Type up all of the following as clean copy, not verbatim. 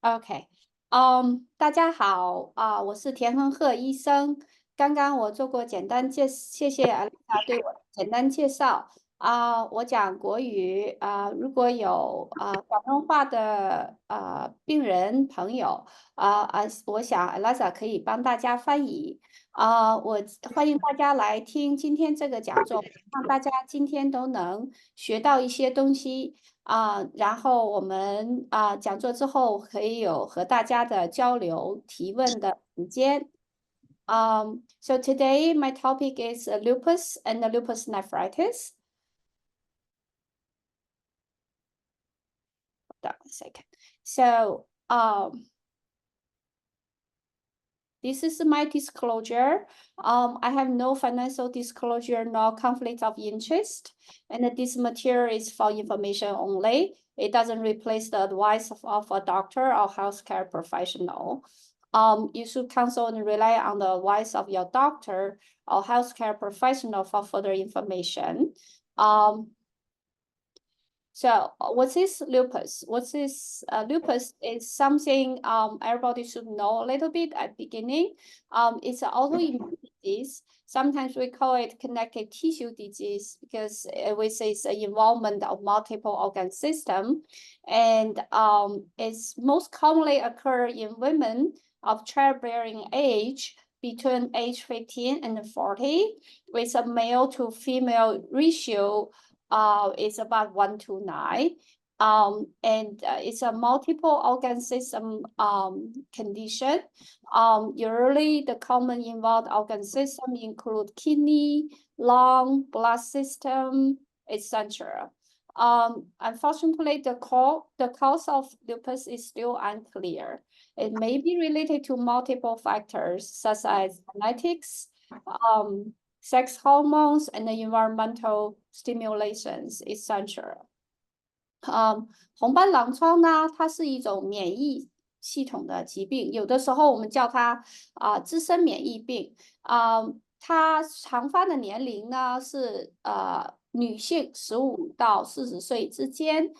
OK，大家好我是田恒鹤医生。刚刚我做过谢谢 Alexa 对我的简单介绍我讲国语如果有广东话的病人朋友我想 Alexa 可以帮大家翻译我欢迎大家来听今天这个讲座，让大家今天都能学到一些东西。然后我们讲座之后可以有和大家的交流提问的时间。So today my topic is lupus and the lupus nephritis. Hold on a second. So this is my disclosure. I have no financial disclosure nor conflict of interest, and this material is for information only. It doesn't replace the advice of a doctor or healthcare professional. You should consult and rely on the advice of your doctor or healthcare professional for further information. So what is lupus? Lupus is something everybody should know a little bit at beginning. It's an autoimmune disease. Sometimes we call it connective tissue disease because we say it's an involvement of multiple organ system. And it's most commonly occur in women of childbearing age between age 15 and 40 with a male to female ratio is about 1 to 9. And it's a multiple organ system condition. Usually the common involved organ system include kidney, lung, blood system, etc. Unfortunately, the cause of lupus is still unclear. It may be related to multiple factors such as genetics, sex hormones, and the environmental stimulations, etc. 红斑狼疮呢，它是一种免疫系统的疾病，有的时候我们叫它自身免疫病它常发的年龄呢是女性15到40岁之间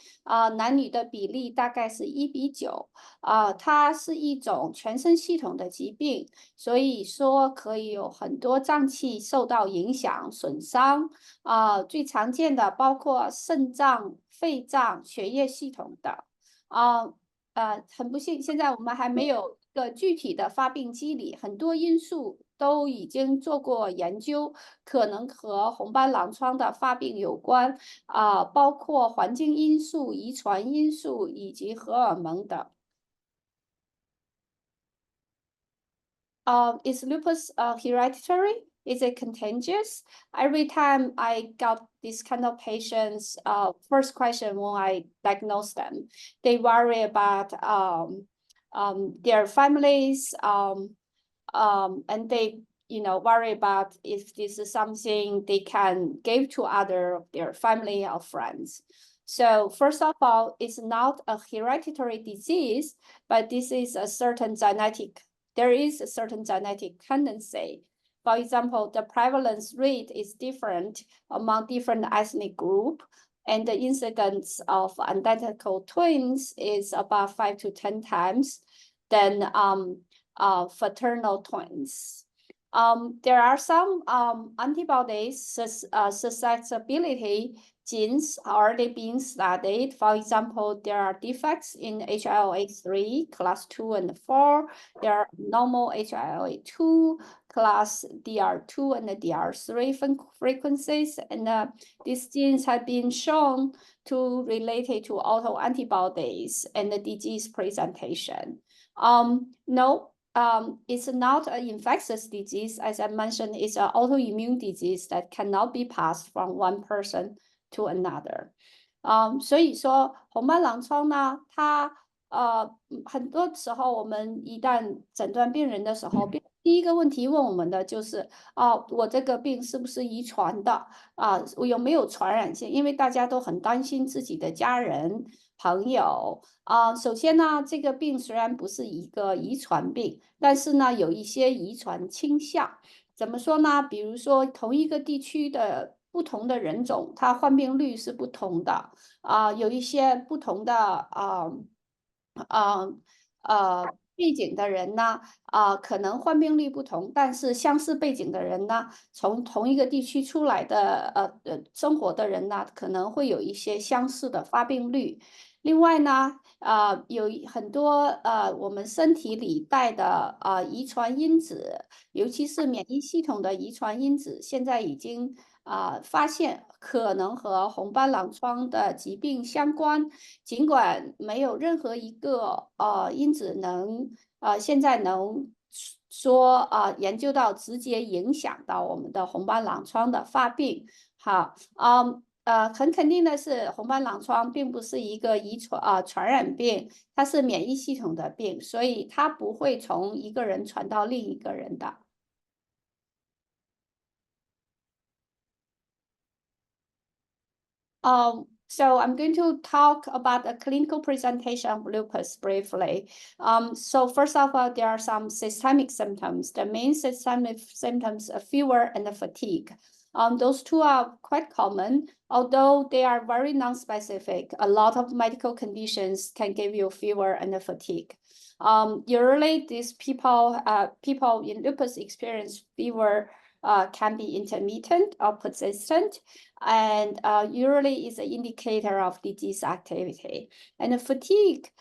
男女的比例大概是1:9它是一种全身系统的疾病，所以说可以有很多脏器受到影响损伤最常见的包括肾脏、肺脏、血液系统的很不幸，现在我们还没有一个具体的发病机理，很多因素都已经做过研究，可能和红斑狼疮的发病有关包括环境因素、遗传因素以及荷尔蒙等。Is lupus hereditary? Is it contagious? Every time I got this kind of patients, first question when I diagnose them, they worry about their families, and they worry about if this is something they can give to their family or friends. So first of all, it's not a hereditary disease, but this is a certain genetic. There is a certain genetic tendency. For example, the prevalence rate is different among different ethnic group, and the incidence of identical twins is about 5 to 10 times than fraternal twins. There are some antibodies susceptibility genes already being studied. For example, there are defects in HLA3 class 2 and 4. There are normal HLA2 class DR2 and DR3 frequencies, and these genes have been shown to relate to autoantibodies and the disease presentation. No, it's not an infectious disease. As I mentioned, it's an autoimmune disease that cannot be passed from one person to another. 所以说红斑狼疮呢，它很多时候我们一旦诊断病人的时候，第一个问题问我们的就是我这个病是不是遗传的我有没有传染性？因为大家都很担心自己的家人朋友首先呢，这个病虽然不是一个遗传病，但是呢，有一些遗传倾向。怎么说呢？比如说同一个地区的不同的人种，它患病率是不同的有一些不同的背景的人呢，可能患病率不同，但是相似背景的人呢，从同一个地区出来的生活的人呢，可能会有一些相似的发病率。另外呢，有很多我们身体里带的遗传因子，尤其是免疫系统的遗传因子，现在已经发现可能和红斑狼疮的疾病相关，尽管没有任何一个因子能现在能说研究到直接影响到我们的红斑狼疮的发病。好，很肯定的是，红斑狼疮并不是一个传染病，它是免疫系统的病，所以它不会从一个人传到另一个人的。So I'm going to talk about the clinical presentation of lupus briefly. So first of all, there are some systemic symptoms. The main systemic symptoms are fever and fatigue. Those two are quite common, although they are very non-specific. A lot of medical conditions can give you fever and fatigue. Usually, these people in lupus experience fever can be intermittent or persistent, and usually is an indicator of disease activity. And the fatigue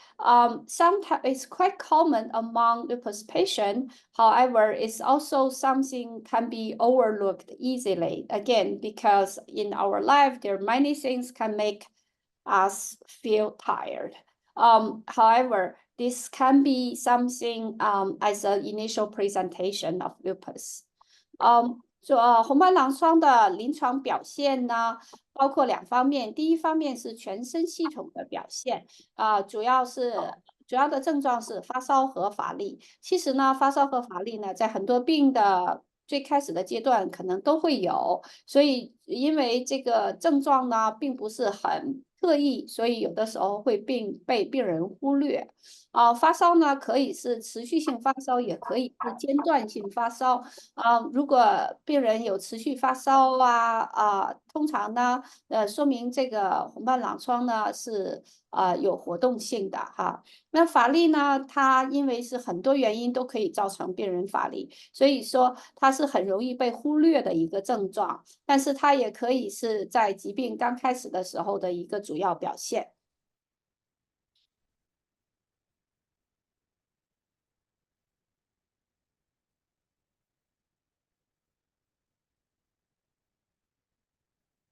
sometimes is quite common among lupus patients. However, it's also something can be overlooked easily. Again, because in our life, there are many things can make us feel tired. However, this can be something as an initial presentation of lupus. 红斑狼疮的临床表现呢，包括两方面。第一方面是全身系统的表现，主要的症状是发烧和乏力。其实呢，发烧和乏力呢，在很多病的最开始的阶段可能都会有，所以因为这个症状呢，并不是很特异，所以有的时候会被病人忽略。发烧呢，可以是持续性发烧，也可以是间断性发烧。如果病人有持续发烧通常呢，说明这个红斑狼疮呢是有活动性的哈。那乏力呢，它因为是很多原因都可以造成病人乏力，所以说它是很容易被忽略的一个症状，但是它也可以是在疾病刚开始的时候的一个主要表现。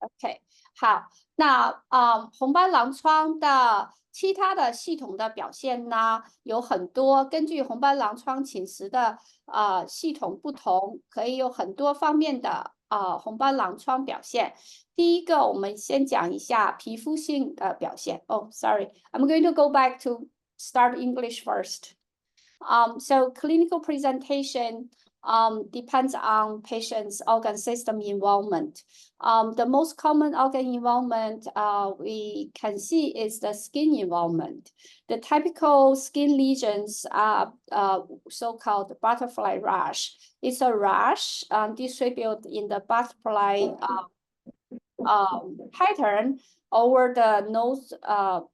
OK，好，那红斑狼疮的其他的系统的表现呢，有很多。根据红斑狼疮侵蚀的系统不同，可以有很多方面的红斑狼疮表现。第一个，我们先讲一下皮肤性的表现。Oh, sorry, I'm going to go back to start English first. So clinical presentation depends on patient's organ system involvement. The most common organ involvement we can see is the skin involvement. The typical skin lesions are so-called butterfly rash. It's a rash distributed in the butterfly pattern over the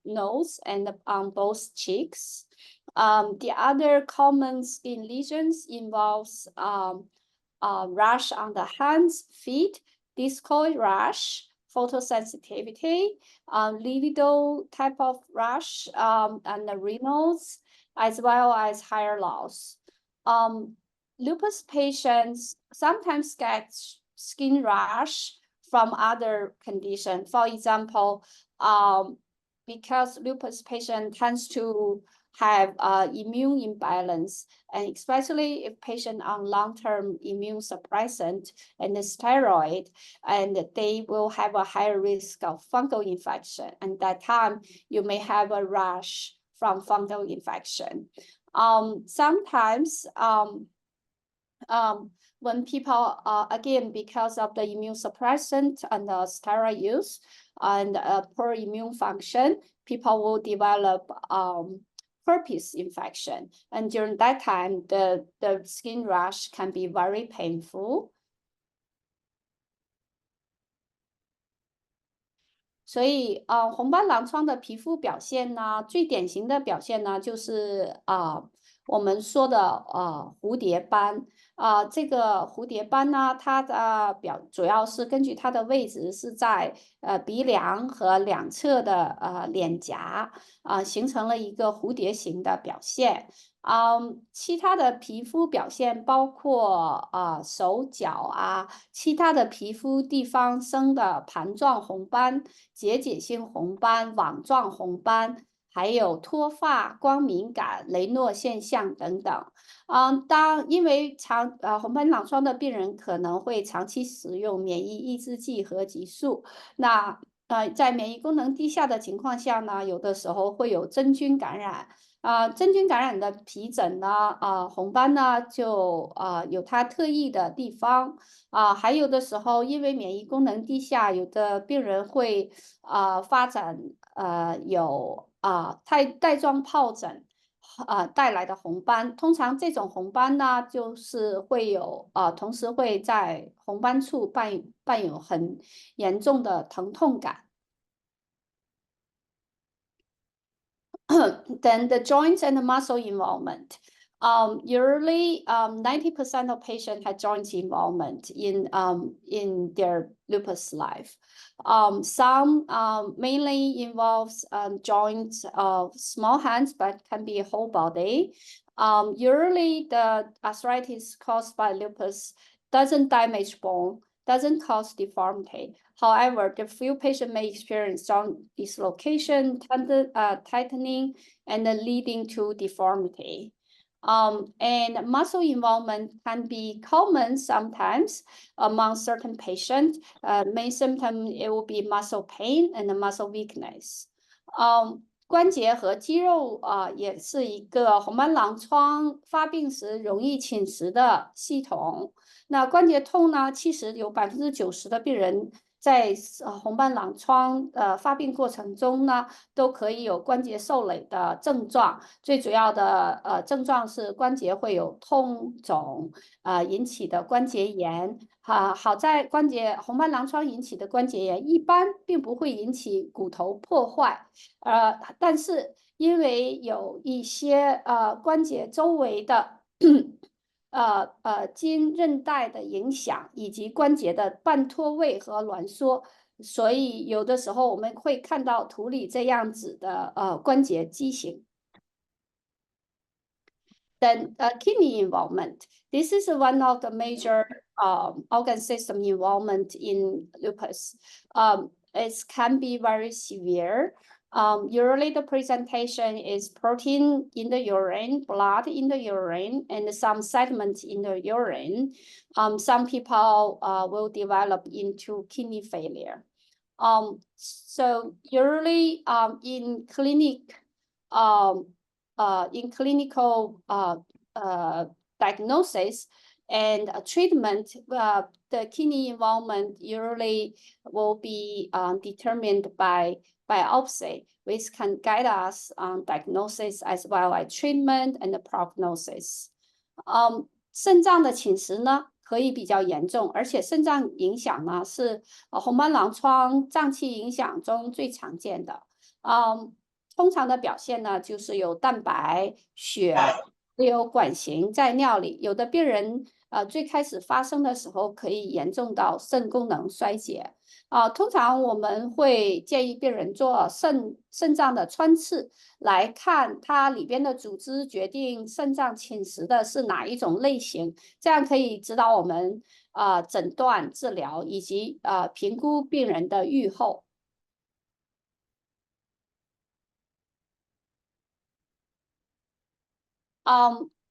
nose and on both cheeks. The other common skin lesions involves rash on the hands, feet, discoid rash, photosensitivity, lividal type of rash, and the renals, as well as hair loss. Lupus patients sometimes get skin rash from other conditions. For example, because lupus patient tends to have immune imbalance, and especially if patient on long-term immune suppressant and the steroid, and they will have a higher risk of fungal infection. And that time you may have a rash from fungal infection. Sometimes when people, again, because of the immune suppressant and the steroid use and poor immune function, people will develop herpes infection. And during that time, the skin rash can be very painful. 所以红斑狼疮的皮肤表现呢，最典型的表现呢，就是我们说的蝴蝶斑。这个蝴蝶斑呢，它的主要是根据它的位置是在鼻梁和两侧的脸颊形成了一个蝴蝶形的表现。其他的皮肤表现包括手脚其他的皮肤地方生的盘状红斑、结节性红斑、网状红斑，还有脱发、光敏感、雷诺现象等等。因为红斑狼疮的病人可能会长期使用免疫抑制剂和激素，那在免疫功能低下的情况下呢，有的时候会有真菌感染。真菌感染的皮疹呢，红斑呢，就有它特异的地方。还有的时候因为免疫功能低下，有的病人会发展有带状疱疹带来的红斑。通常这种红斑呢，就是会有同时会在红斑处伴有很严重的疼痛感。Then the joints and the muscle involvement. Usually, 90% of patients have joint involvement in their lupus life. Some mainly involves joints of small hands, but can be whole body. Usually, the arthritis caused by lupus doesn't damage bone, doesn't cause deformity. However, the few patients may experience joint dislocation, tightening, and leading to deformity. And muscle involvement can be common sometimes among certain patients. Main symptom it will be muscle pain and muscle weakness. 关节和肌肉也是一个红斑狼疮发病时容易侵蚀的系统。那关节痛呢，其实有90%的病人在红斑狼疮发病过程中呢，都可以有关节受累的症状。最主要的症状是关节会有痛肿引起的关节炎。好在红斑狼疮引起的关节炎一般并不会引起骨头破坏，但是因为有一些关节周围的筋韧带的影响，以及关节的半脱位和挛缩，所以有的时候我们会看到图里这样子的关节畸形。Then kidney involvement. This is one of the major organ system involvement in lupus. It can be very severe. Usually the presentation is protein in the urine, blood in the urine, and some sediment in the urine. Some people will develop into kidney failure. So usually in clinical diagnosis and treatment, the kidney involvement usually will be determined by biopsy, which can guide us on diagnosis as well as treatment and the prognosis. 肾脏的侵蚀呢，可以比较严重，而且肾脏影响呢是红斑狼疮脏器影响中最常见的。通常的表现呢，就是有蛋白、血，会有管型在尿里。有的病人最开始发生的时候，可以严重到肾功能衰竭。通常我们会建议病人做肾脏的穿刺，来看它里边的组织，决定肾脏侵蚀的是哪一种类型，这样可以指导我们诊断、治疗以及评估病人的预后。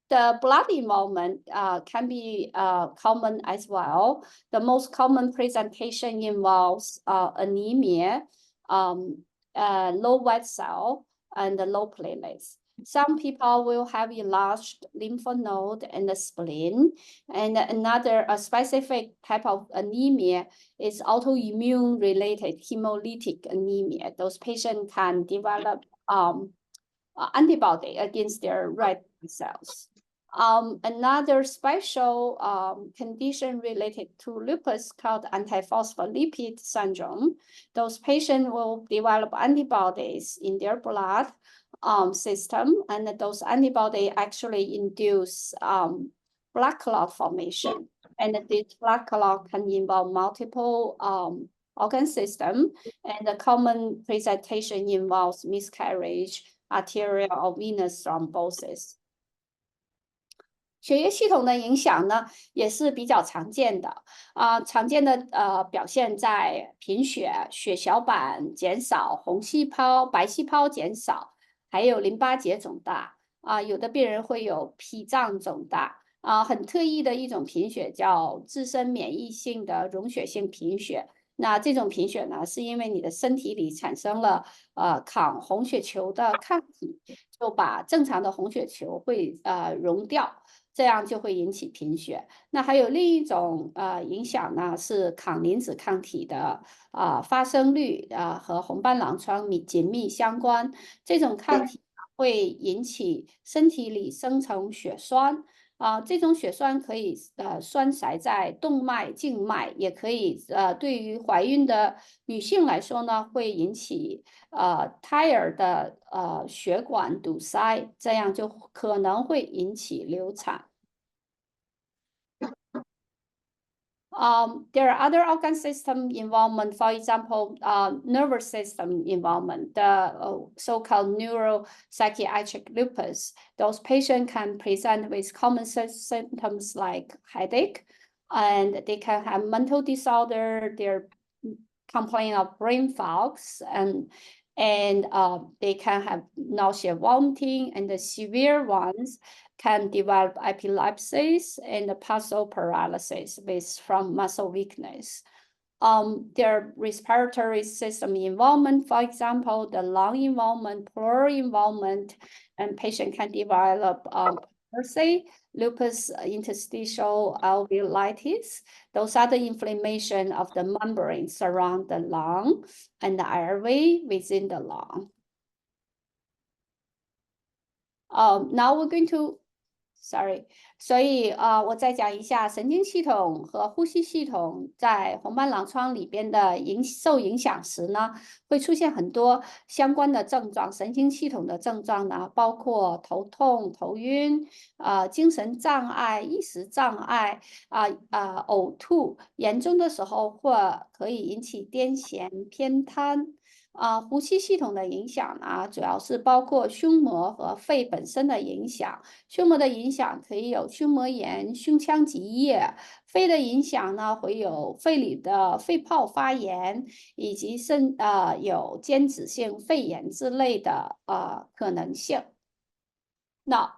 The blood involvement can be common as well. The most common presentation involves anemia, low white cell, and low platelets. Some people will have enlarged lymph node and the spleen. And another specific type of anemia is autoimmune related hemolytic anemia. Those patients can develop antibody against their red cells. Another special condition related to lupus called antiphospholipid syndrome. Those patients will develop antibodies in their blood system, and those antibodies actually induce blood clot formation. And this blood clot can involve multiple organ system, and the common presentation involves miscarriage, arterial or venous thrombosis. 血液系统的影响呢，也是比较常见的常见的表现在贫血、血小板减少、红细胞、白细胞减少，还有淋巴结肿大有的病人会有脾脏肿大很特异的一种贫血叫自身免疫性的溶血性贫血。那这种贫血呢，是因为你的身体里产生了抗红血球的抗体，就把正常的红血球会溶掉。这样就会引起贫血。那还有另一种影响呢，是抗磷脂抗体的发生率和红斑狼疮紧密相关。这种抗体会引起身体里生成血栓这种血栓可以栓塞在动脉、静脉，也可以对于怀孕的女性来说呢，会引起胎儿的血管堵塞，这样就可能会引起流产。There are other organ system involvement, for example, nervous system involvement, the so-called neuropsychiatric lupus. Those patients can present with common symptoms like headache, and they can have mental disorder, they're complain of brain fogs, and they can have nausea, vomiting, and the severe ones can develop epilepsies and partial paralysis from muscle weakness. Their respiratory system involvement, for example, the lung involvement, pleural involvement, and patient can develop say lupus interstitial alveolitis. Those are the inflammation of the membrane surround the lung and the airway within the lung. Now we're going to所以我再讲一下神经系统和呼吸系统在红斑狼疮里边的受影响时呢，会出现很多相关的症状。神经系统的症状呢，包括头痛、头晕精神障碍、意识障碍呕吐，严重的时候可以引起癫痫、偏瘫。呼吸系统的影响呢，主要是包括胸膜和肺本身的影响。胸膜的影响可以有胸膜炎、胸腔积液；肺的影响呢，会有肺里的肺泡发炎，以及有间质性肺炎之类的可能性。Now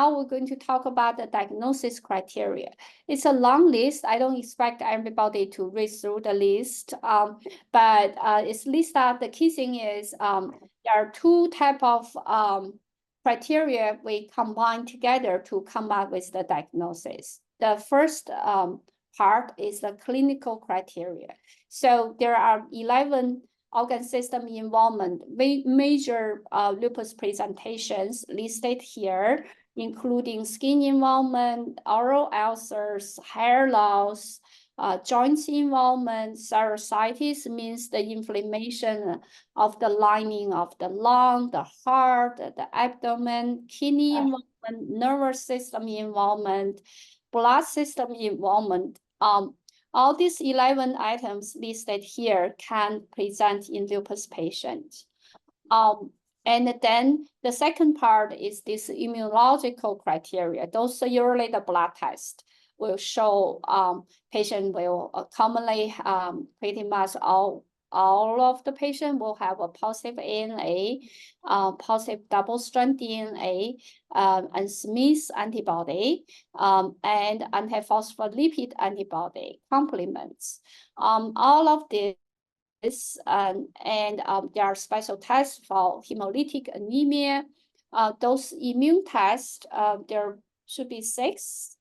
we're going to talk about the diagnosis criteria. It's a long list. I don't expect everybody to read through the list, but it's listed. The key thing is there are two types of criteria we combine together to come up with the diagnosis. The first part is the clinical criteria. So there are 11 organ system involvement, major lupus presentations listed here, including skin involvement, oral ulcers, hair loss, joints involvement. Serositis means the inflammation of the lining of the lung, the heart, the abdomen, kidney involvement, nervous system involvement, blood system involvement. All these 11 items listed here can present in lupus patients. And then the second part is this immunological criteria. Those are usually the blood test will show patient will commonly pretty much all of the patient will have a positive ANA, positive double-strand DNA, and Smith antibody, and antiphospholipid antibody complements. All of this, and there are special tests for hemolytic anemia. Those immune tests, there should be 6.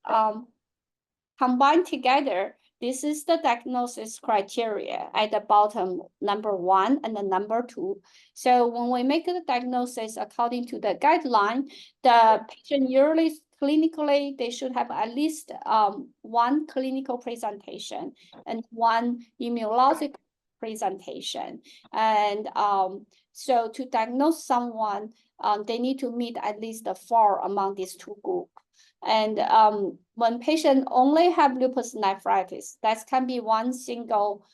Combined together, this is the diagnosis criteria at the bottom, number 1 and the number 2. So when we make the diagnosis according to the guideline, the patient usually clinically, they should have at least one clinical presentation and one immunologic presentation. And so to diagnose someone, they need to meet at least 4 among these 2 groups. And when patient only have lupus nephritis, that can be one single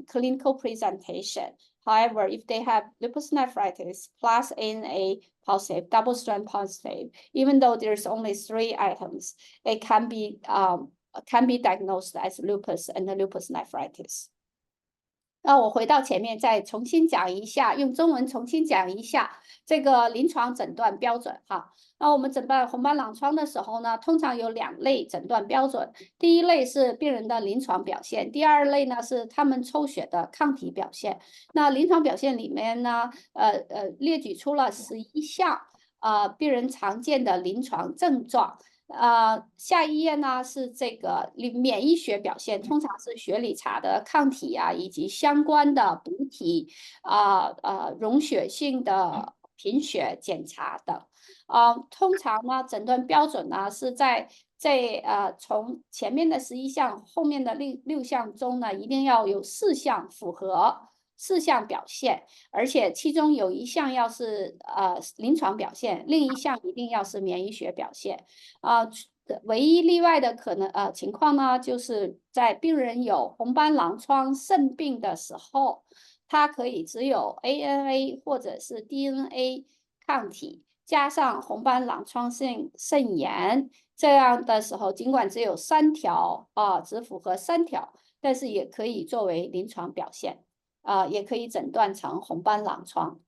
clinical presentation. However, if they have lupus nephritis plus ANA positive, double-strand positive, even though there's only 3 items, it can be diagnosed as lupus and lupus nephritis. 那我回到前面再重新讲一下，用中文重新讲一下这个临床诊断标准哈。那我们诊断红斑狼疮的时候呢，通常有2类诊断标准。第一类是病人的临床表现，第2类呢是他们抽血的抗体表现。那临床表现里面呢，列举出了11项病人常见的临床症状。下一页呢是这个免疫学表现，通常是血里查的抗体啊，以及相关的补体溶血性的贫血检查等。通常呢，诊断标准呢是在从前面的11项，后面的6项中呢，一定要有4项符合。4项表现，而且其中有1项要是临床表现，另1项一定要是免疫学表现。唯一例外的情况呢，就是在病人有红斑狼疮肾病的时候，它可以只有 ANA 或者是 DNA 抗体加上红斑狼疮性肾炎，这样的时候，尽管只有3条只符合3条，但是也可以作为临床表现。也可以诊断成红斑狼疮。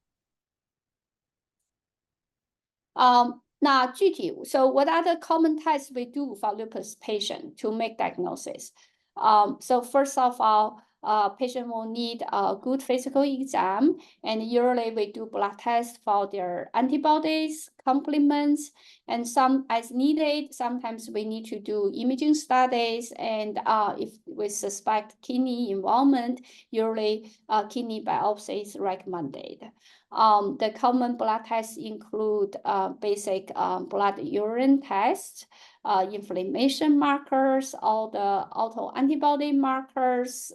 那具体 ，so what are the common tests we do for lupus patient to make diagnosis? So first of all, patient will need a good physical exam, and usually we do blood tests for their antibodies, complements, and some as needed. Sometimes we need to do imaging studies, and if we suspect kidney involvement, usually kidney biopsy is recommended. The common blood tests include basic blood urine tests, inflammation markers, all the autoantibody markers,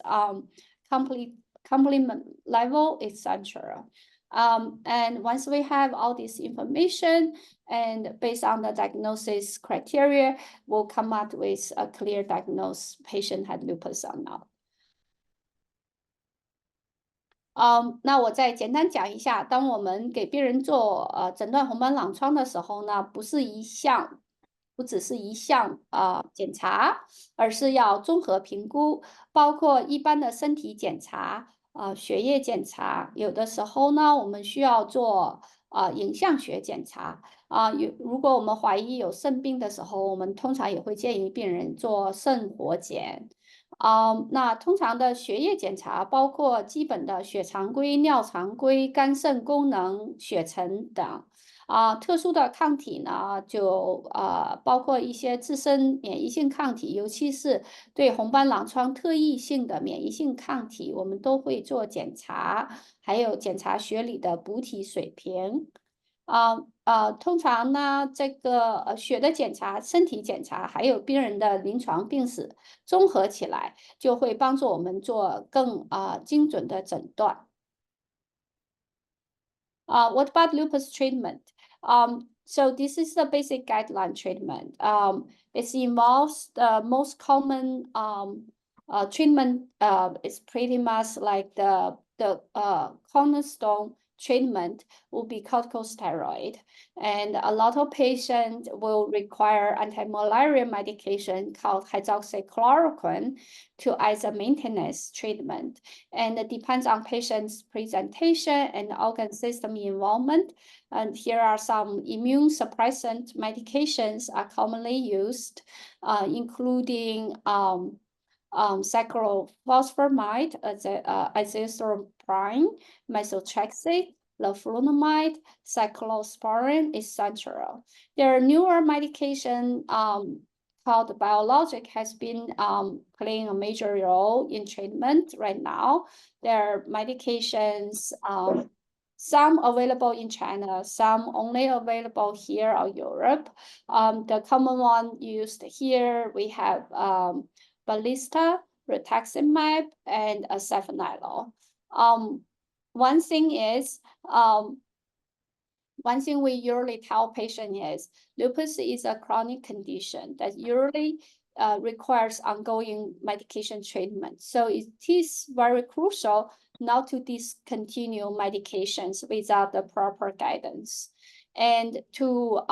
complement level, etc. And once we have all this information, and based on the diagnosis criteria, we'll come up with a clear diagnosis patient had lupus or not. 那我再简单讲一下，当我们给病人做诊断红斑狼疮的时候呢，不只是一项检查，而是要综合评估，包括一般的身体检查血液检查，有的时候呢，我们需要做影像学检查如果我们怀疑有肾病的时候，我们通常也会建议病人做肾活检。那通常的血液检查包括基本的血常规、尿常规、肝肾功能、血沉等。特殊的抗体呢，就包括一些自身免疫性抗体，尤其是对红斑狼疮特异性的免疫性抗体，我们都会做检查，还有检查血里的补体水平。通常呢，这个血的检查、身体检查，还有病人的临床病史综合起来，就会帮助我们做更精准的诊断。What about lupus treatment? So this is the basic guideline treatment. It involves the most common treatment. It's pretty much like the cornerstone treatment will be corticosteroid, and a lot of patients will require anti-malaria medication called hydroxychloroquine as a maintenance treatment, and it depends on patient's presentation and organ system involvement. And here are some immune suppressant medications are commonly used, including cyclophosphamide, azathioprine, methotrexate, leflunomide, cyclosporin, etc. There are newer medication called biologic has been playing a major role in treatment right now. There are medications some available in China, some only available here or Europe. The common one used here, we have Ballista, rituximab, and safanilol. One thing is, one thing we usually tell patients is lupus is a chronic condition that usually requires ongoing medication treatment. So it is very crucial not to discontinue medications without the proper guidance. And to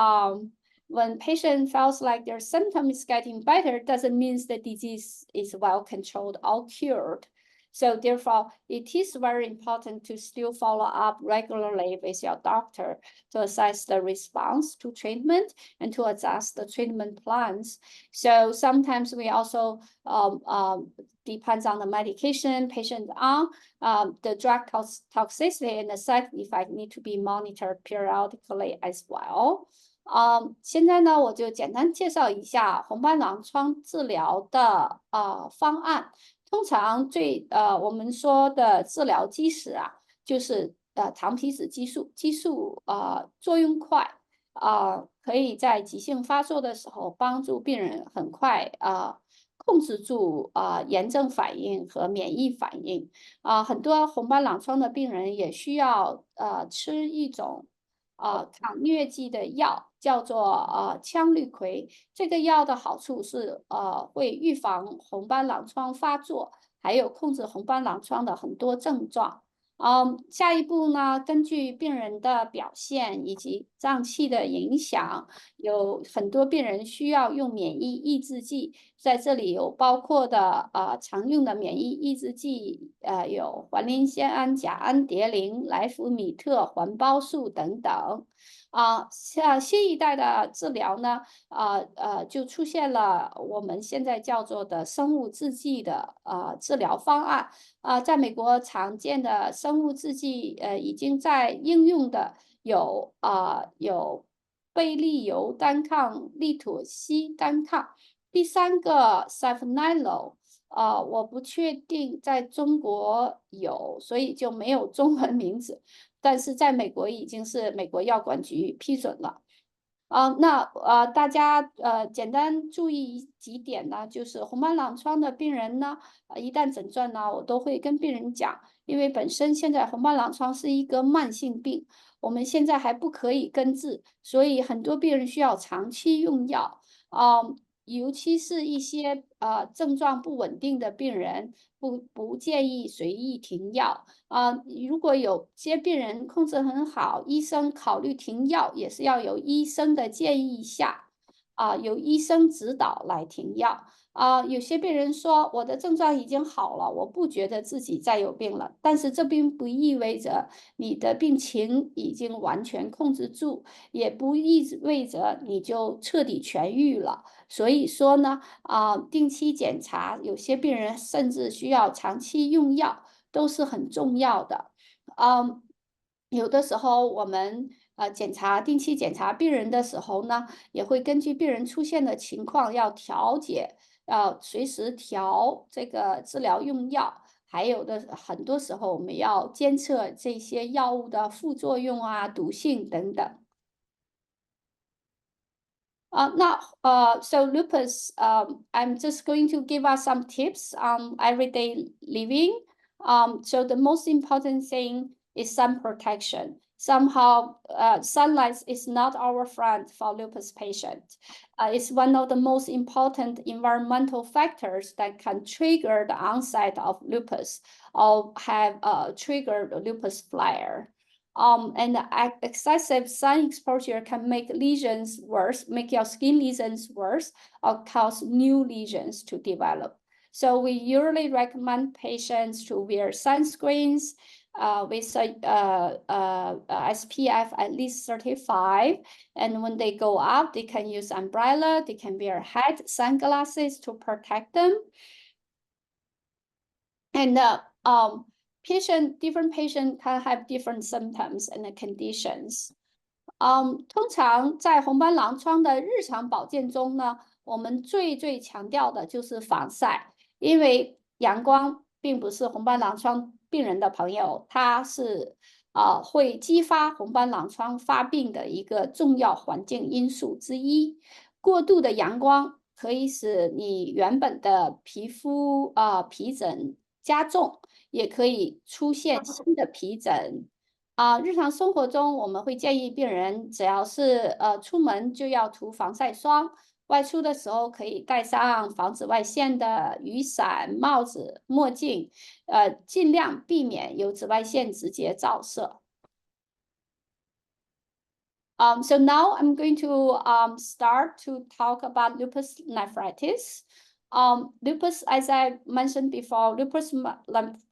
when patient feels like their symptom is getting better, doesn't mean the disease is well controlled or cured. So therefore, it is very important to still follow up regularly with your doctor to assess the response to treatment and to adjust the treatment plans. So sometimes we also depends on the medication patient on, the drug toxicity and the side effect need to be monitored periodically as well. 现在呢，我就简单介绍一下红斑狼疮治疗的方案。通常我们说的治疗基石啊，就是糖皮质激素作用快可以在急性发作的时候帮助病人很快控制住炎症反应和免疫反应很多红斑狼疮的病人也需要吃一种抗疟疾的药，叫做羟氯喹。这个药的好处是会预防红斑狼疮发作，还有控制红斑狼疮的很多症状。下一步呢，根据病人的表现以及脏器的影响，有很多病人需要用免疫抑制剂，在这里有包括的常用的免疫抑制剂，有环磷酰胺、甲胺蝶呤、莱福米特、环孢素等等。像新一代的治疗呢，就出现了我们现在叫做的生物制剂的治疗方案。在美国常见的生物制剂，已经在应用的有贝利尤单抗、利妥昔单抗。第三个 safanilol，我不确定在中国有，所以就没有中文名字。但是在美国已经是美国药管局批准了。大家简单注意几点呢？就是红斑狼疮的病人呢，一旦诊断呢，我都会跟病人讲，因为本身现在红斑狼疮是一个慢性病，我们现在还不可以根治，所以很多病人需要长期用药。尤其是一些症状不稳定的病人，不建议随意停药如果有些病人控制很好，医生考虑停药，也是要有医生的建议下由医生指导来停药有些病人说我的症状已经好了，我不觉得自己再有病了，但是这并不意味着你的病情已经完全控制住，也不意味着你就彻底痊愈了。所以说呢，定期检查，有些病人甚至需要长期用药，都是很重要的。有的时候我们定期检查病人的时候呢，也会根据病人出现的情况要调节，要随时调这个治疗用药。还有的很多时候我们要监测这些药物的副作用毒性等等。So lupus, I'm just going to give us some tips on everyday living. So the most important thing is sun protection. Somehow, sunlight is not our friend for lupus patients. It's one of the most important environmental factors that can trigger the onset of lupus or have triggered lupus flare. And excessive sun exposure can make lesions worse, make your skin lesions worse, or cause new lesions to develop. So we usually recommend patients to wear sunscreens with SPF at least 35. And when they go out, they can use umbrella, they can wear hat, sunglasses to protect them. And different patient can have different symptoms and conditions. 通常在红斑狼疮的日常保健中呢，我们最强调的就是防晒，因为阳光并不是红斑狼疮病人的朋友，它是会激发红斑狼疮发病的一个重要环境因素之一。过度的阳光可以使你原本的皮肤皮疹加重，也可以出现新的皮疹。日常生活中，我们会建议病人，只要是出门就要涂防晒霜，外出的时候可以戴上防紫外线的雨伞、帽子、墨镜，尽量避免有紫外线直接照射。So now I'm going to start to talk about lupus nephritis. Lupus, as I mentioned before, lupus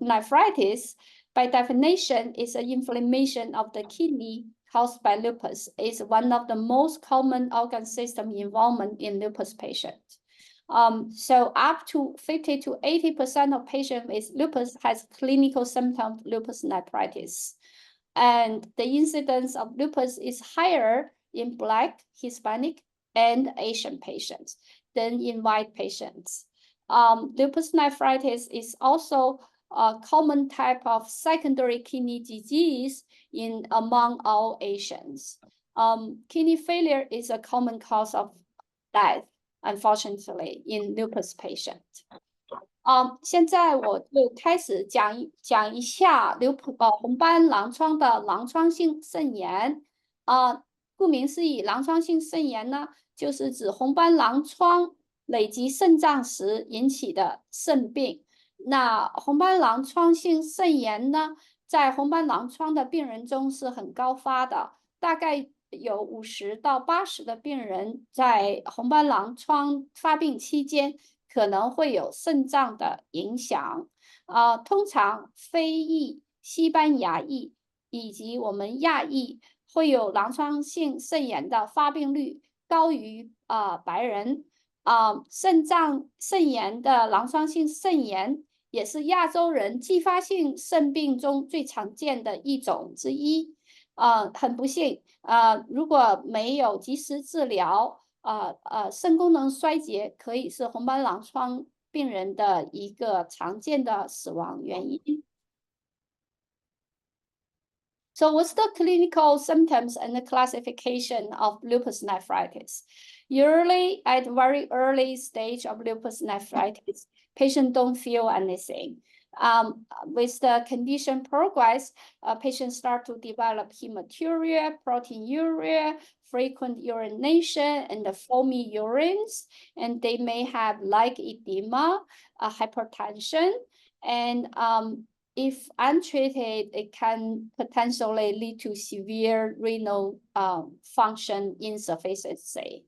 nephritis, by definition, is an inflammation of the kidney caused by lupus. It's one of the most common organ system involvement in lupus patients. So up to 50 to 80% of patients with lupus has clinical symptoms of lupus nephritis. And the incidence of lupus is higher in Black, Hispanic, and Asian patients than in white patients. Lupus nephritis is also a common type of secondary kidney disease among all Asians. Kidney failure is a common cause of death, unfortunately, in lupus patients. 现在我就开始讲一下红斑狼疮的狼疮性肾炎。顾名思义，狼疮性肾炎呢，就是指红斑狼疮累积肾脏时引起的肾病。那红斑狼疮性肾炎呢，在红斑狼疮的病人中是很高发的，大概有50到80的病人在红斑狼疮发病期间可能会有肾脏的影响。通常非裔、西班牙裔以及我们亚裔会有狼疮性肾炎的发病率高于白人。肾炎的狼疮性肾炎也是亚洲人继发性肾病中最常见的一种之一。很不幸，如果没有及时治疗，肾功能衰竭可以是红斑狼疮病人的一个常见的死亡原因。So what's the clinical symptoms and the classification of lupus nephritis? Usually at very early stage of lupus nephritis, patients don't feel anything. With the condition progress, patients start to develop hematuria, proteinuria, frequent urination, and the foamy urines, and they may have like edema, hypertension, and if untreated, it can potentially lead to severe renal function insufficiency.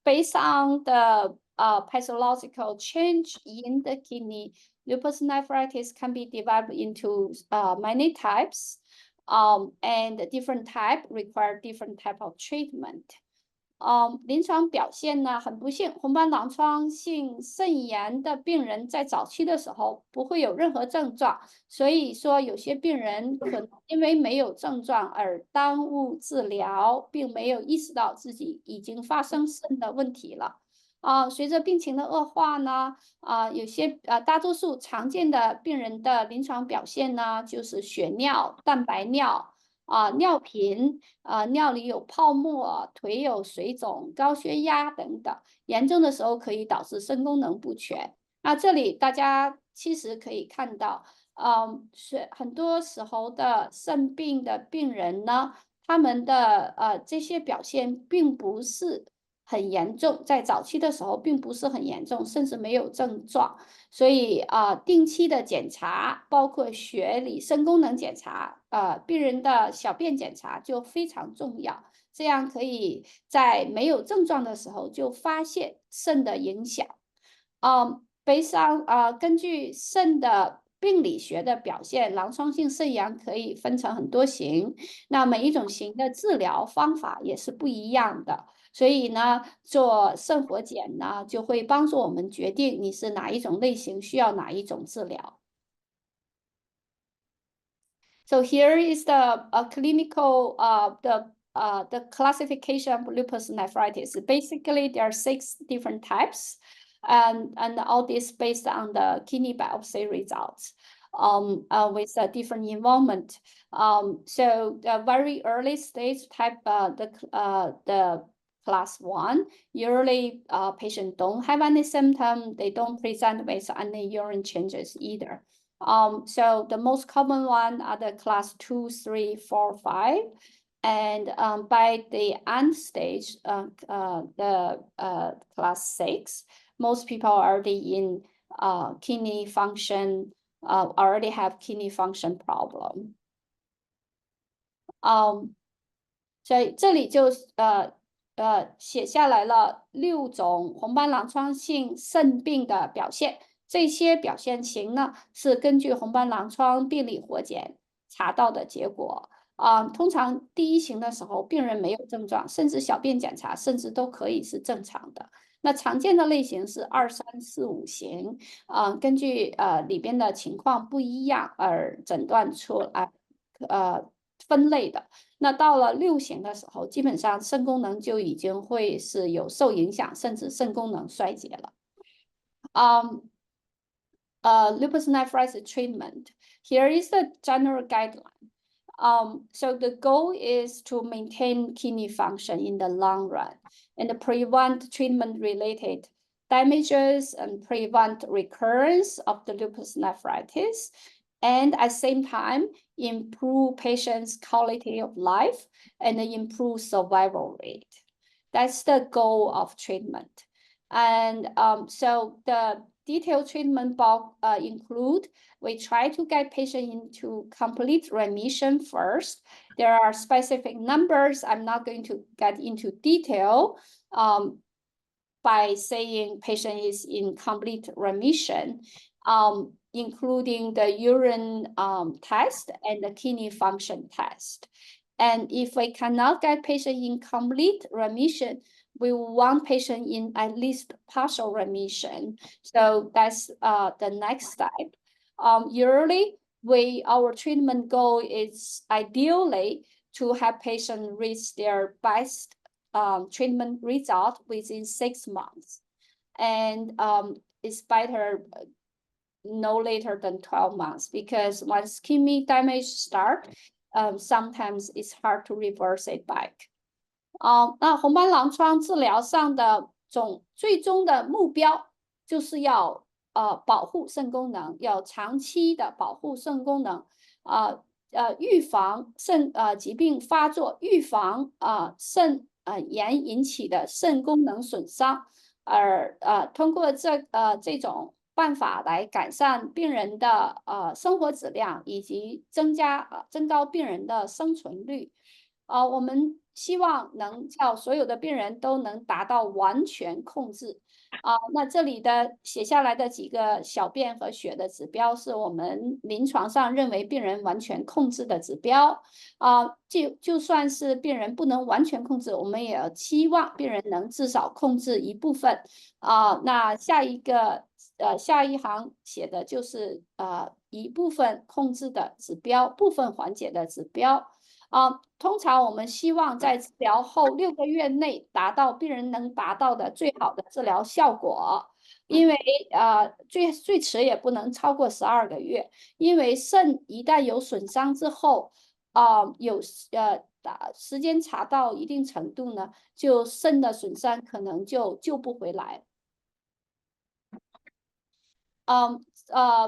Based on the pathological change in the kidney, lupus nephritis can be divided into many types, and different type require different type of treatment. 临床表现呢，很不幸，红斑狼疮性肾炎的病人在早期的时候不会有任何症状，所以说有些病人可能因为没有症状而耽误治疗，并没有意识到自己已经发生肾的问题了。随着病情的恶化呢，有些大多数常见的病人的临床表现呢，就是血尿、蛋白尿。尿频，尿里有泡沫，腿有水肿、高血压等等，严重的时候可以导致肾功能不全。那这里大家其实可以看到，是很多时候的肾病的病人呢，他们的这些表现并不是很严重，在早期的时候并不是很严重，甚至没有症状。所以定期的检查，包括血里肾功能检查，病人的小便检查就非常重要，这样可以在没有症状的时候就发现肾的影响。根据肾的病理学的表现，狼疮性肾炎可以分成很多型，那每一种型的治疗方法也是不一样的。所以呢，做肾活检呢，就会帮助我们决定你是哪一种类型，需要哪一种治疗。So here is the clinical the classification of lupus nephritis. Basically, there are 6 different types, and all this based on the kidney biopsy results. with a different involvement. So the very early stage type, the class 1, usually patient don't have any symptom. They don't present with any urine changes either. So the most common one are the class 2, 3, 4, 5. And by the end stage, the class 6, most people are already in kidney function, already have kidney function problem. 所以这里就写下来了6种红斑狼疮性肾病的表现。这些表现型呢，是根据红斑狼疮病理活检查到的结果。通常第1型的时候，病人没有症状，甚至小便检查甚至都可以是正常的。那常见的类型是2、3、4、5型，根据里边的情况不一样而诊断出来，分类的。那到了6型的时候，基本上肾功能就已经会是有受影响，甚至肾功能衰竭了。Lupus nephritis treatment. Here is the general guideline. So the goal is to maintain kidney function in the long run and prevent treatment-related damages and prevent recurrence of the lupus nephritis, and at the same time, improve patients' quality of life and improve survival rate. That's the goal of treatment. And so the detailed treatment bulk include, we try to get patient into complete remission first. There are specific numbers. I'm not going to get into detail by saying patient is in complete remission, including the urine test and the kidney function test. And if we cannot get patient in complete remission, we want patient in at least partial remission. So that's the next step. Usually, our treatment goal is ideally to have patient reach their best treatment result within 6 months. And it's better no later than 12 months, because once kidney damage start, sometimes it's hard to reverse it back. 那红斑狼疮治疗上的最终的目标就是要保护肾功能，要长期的保护肾功能，预防肾疾病发作，预防肾炎引起的肾功能损伤，而通过这种办法来改善病人的生活质量，以及增高病人的生存率。我们希望能叫所有的病人都能达到完全控制。那这里的写下来的几个小便和血的指标是我们临床上认为病人完全控制的指标。就算是病人不能完全控制，我们也期望病人能至少控制一部分。那下一行写的就是一部分控制的指标，部分缓解的指标。通常我们希望在治疗后6个月内达到病人能达到的最好的治疗效果，因为最迟也不能超过12个月，因为肾一旦有损伤之后，时间查到一定程度呢，就肾的损伤可能就救不回来。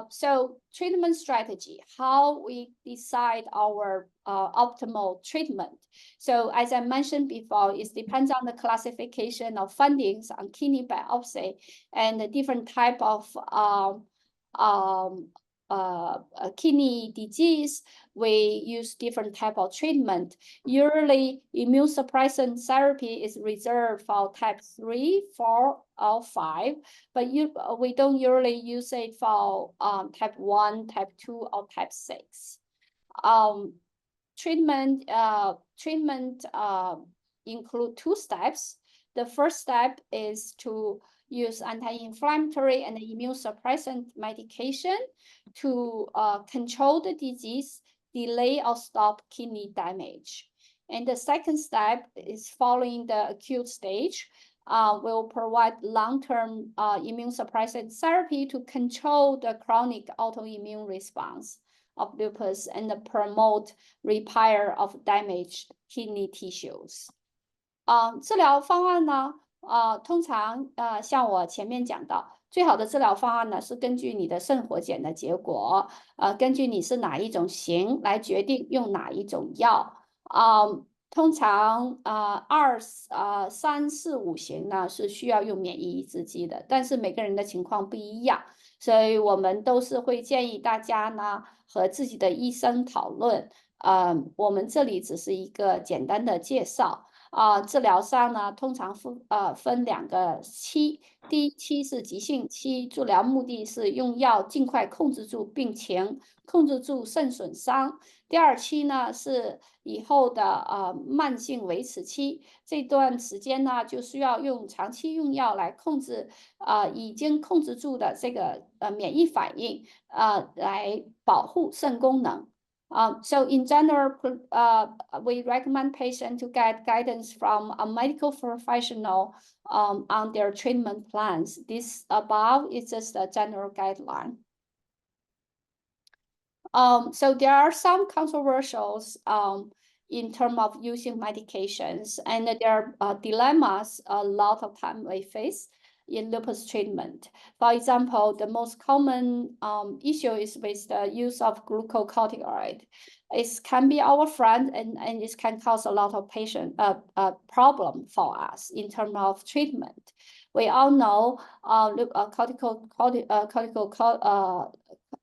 So treatment strategy, how we decide our optimal treatment. So as I mentioned before, it depends on the classification of findings on kidney biopsy and the different type of kidney disease. We use different type of treatment. Usually, immunosuppressant therapy is reserved for type 3, 4, or 5, but we don't usually use it for type 1, type 2, or type 6. Treatment include 2 steps. The first step is to use anti-inflammatory and immunosuppressant medication to control the disease, delay or stop kidney damage. And the second step is following the acute stage. will provide long-term immune suppressant therapy to control the chronic autoimmune response of lupus and promote repair of damaged kidney tissues. 治疗方案呢，通常像我前面讲到，最好的治疗方案呢是根据你的肾活检的结果，根据你是哪一种型来决定用哪一种药。通常2、3、4、5型呢是需要用免疫抑制剂的，但是每个人的情况不一样，所以我们都是会建议大家呢和自己的医生讨论。我们这里只是一个简单的介绍。治疗上呢，通常分2个期，第1期是急性期，治疗目的是用药尽快控制住病情，控制住肾损伤。第2期呢是以后的慢性维持期，这段时间呢就需要用长期用药来控制已经控制住的这个免疫反应，来保护肾功能。So in general, we recommend patients to get guidance from a medical professional on their treatment plans. This above is just a general guideline. So there are some controversials in terms of using medications, and there are dilemmas a lot of time we face in lupus treatment. For example, the most common issue is with the use of glucocorticoid. It can be our friend, and it can cause a lot of patient problem for us in terms of treatment. We all know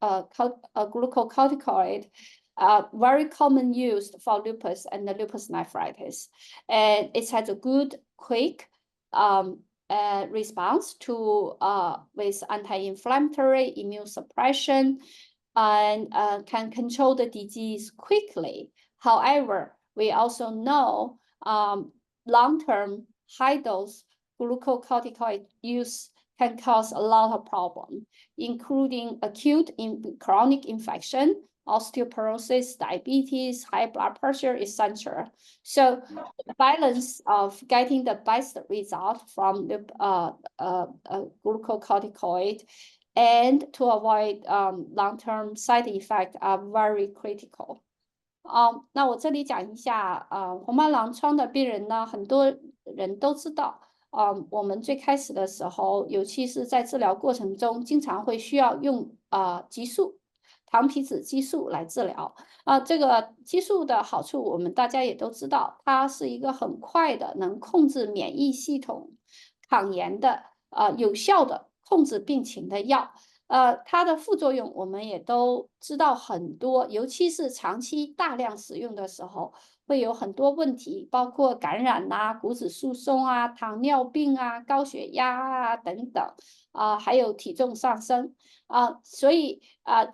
glucocorticoid very common used for lupus and the lupus nephritis, and it has a good, quick response to with anti-inflammatory immune suppression, and can control the disease quickly. However, we also know long-term high-dose glucocorticoid use can cause a lot of problems, including acute chronic infection, osteoporosis, diabetes, high blood pressure, etc. So the balance of getting the best result from the glucocorticoid and to avoid long-term side effects are very critical. 那我这里讲一下红斑狼疮的病人呢，很多人都知道。我们最开始的时候，尤其是在治疗过程中，经常会需要用激素、糖皮质激素来治疗。这个激素的好处，我们大家也都知道，它是一个很快的能控制免疫系统抗炎的有效的控制病情的药。它的副作用我们也都知道很多，尤其是长期大量使用的时候，会有很多问题，包括感染啊、骨质疏松啊、糖尿病啊、高血压啊等等，还有体重上升所以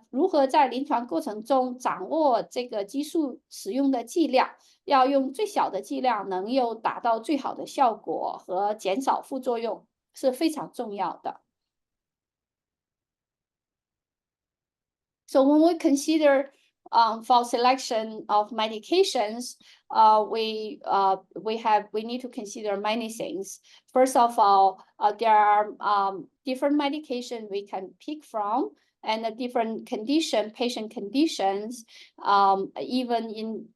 如何在临床过程中掌握这个激素使用的剂量，要用最小的剂量，能够达到最好的效果和减少副作用是非常重要的。So when we consider for selection of medications, we need to consider many things. First of all, there are different medications we can pick from, and the different patient conditions, even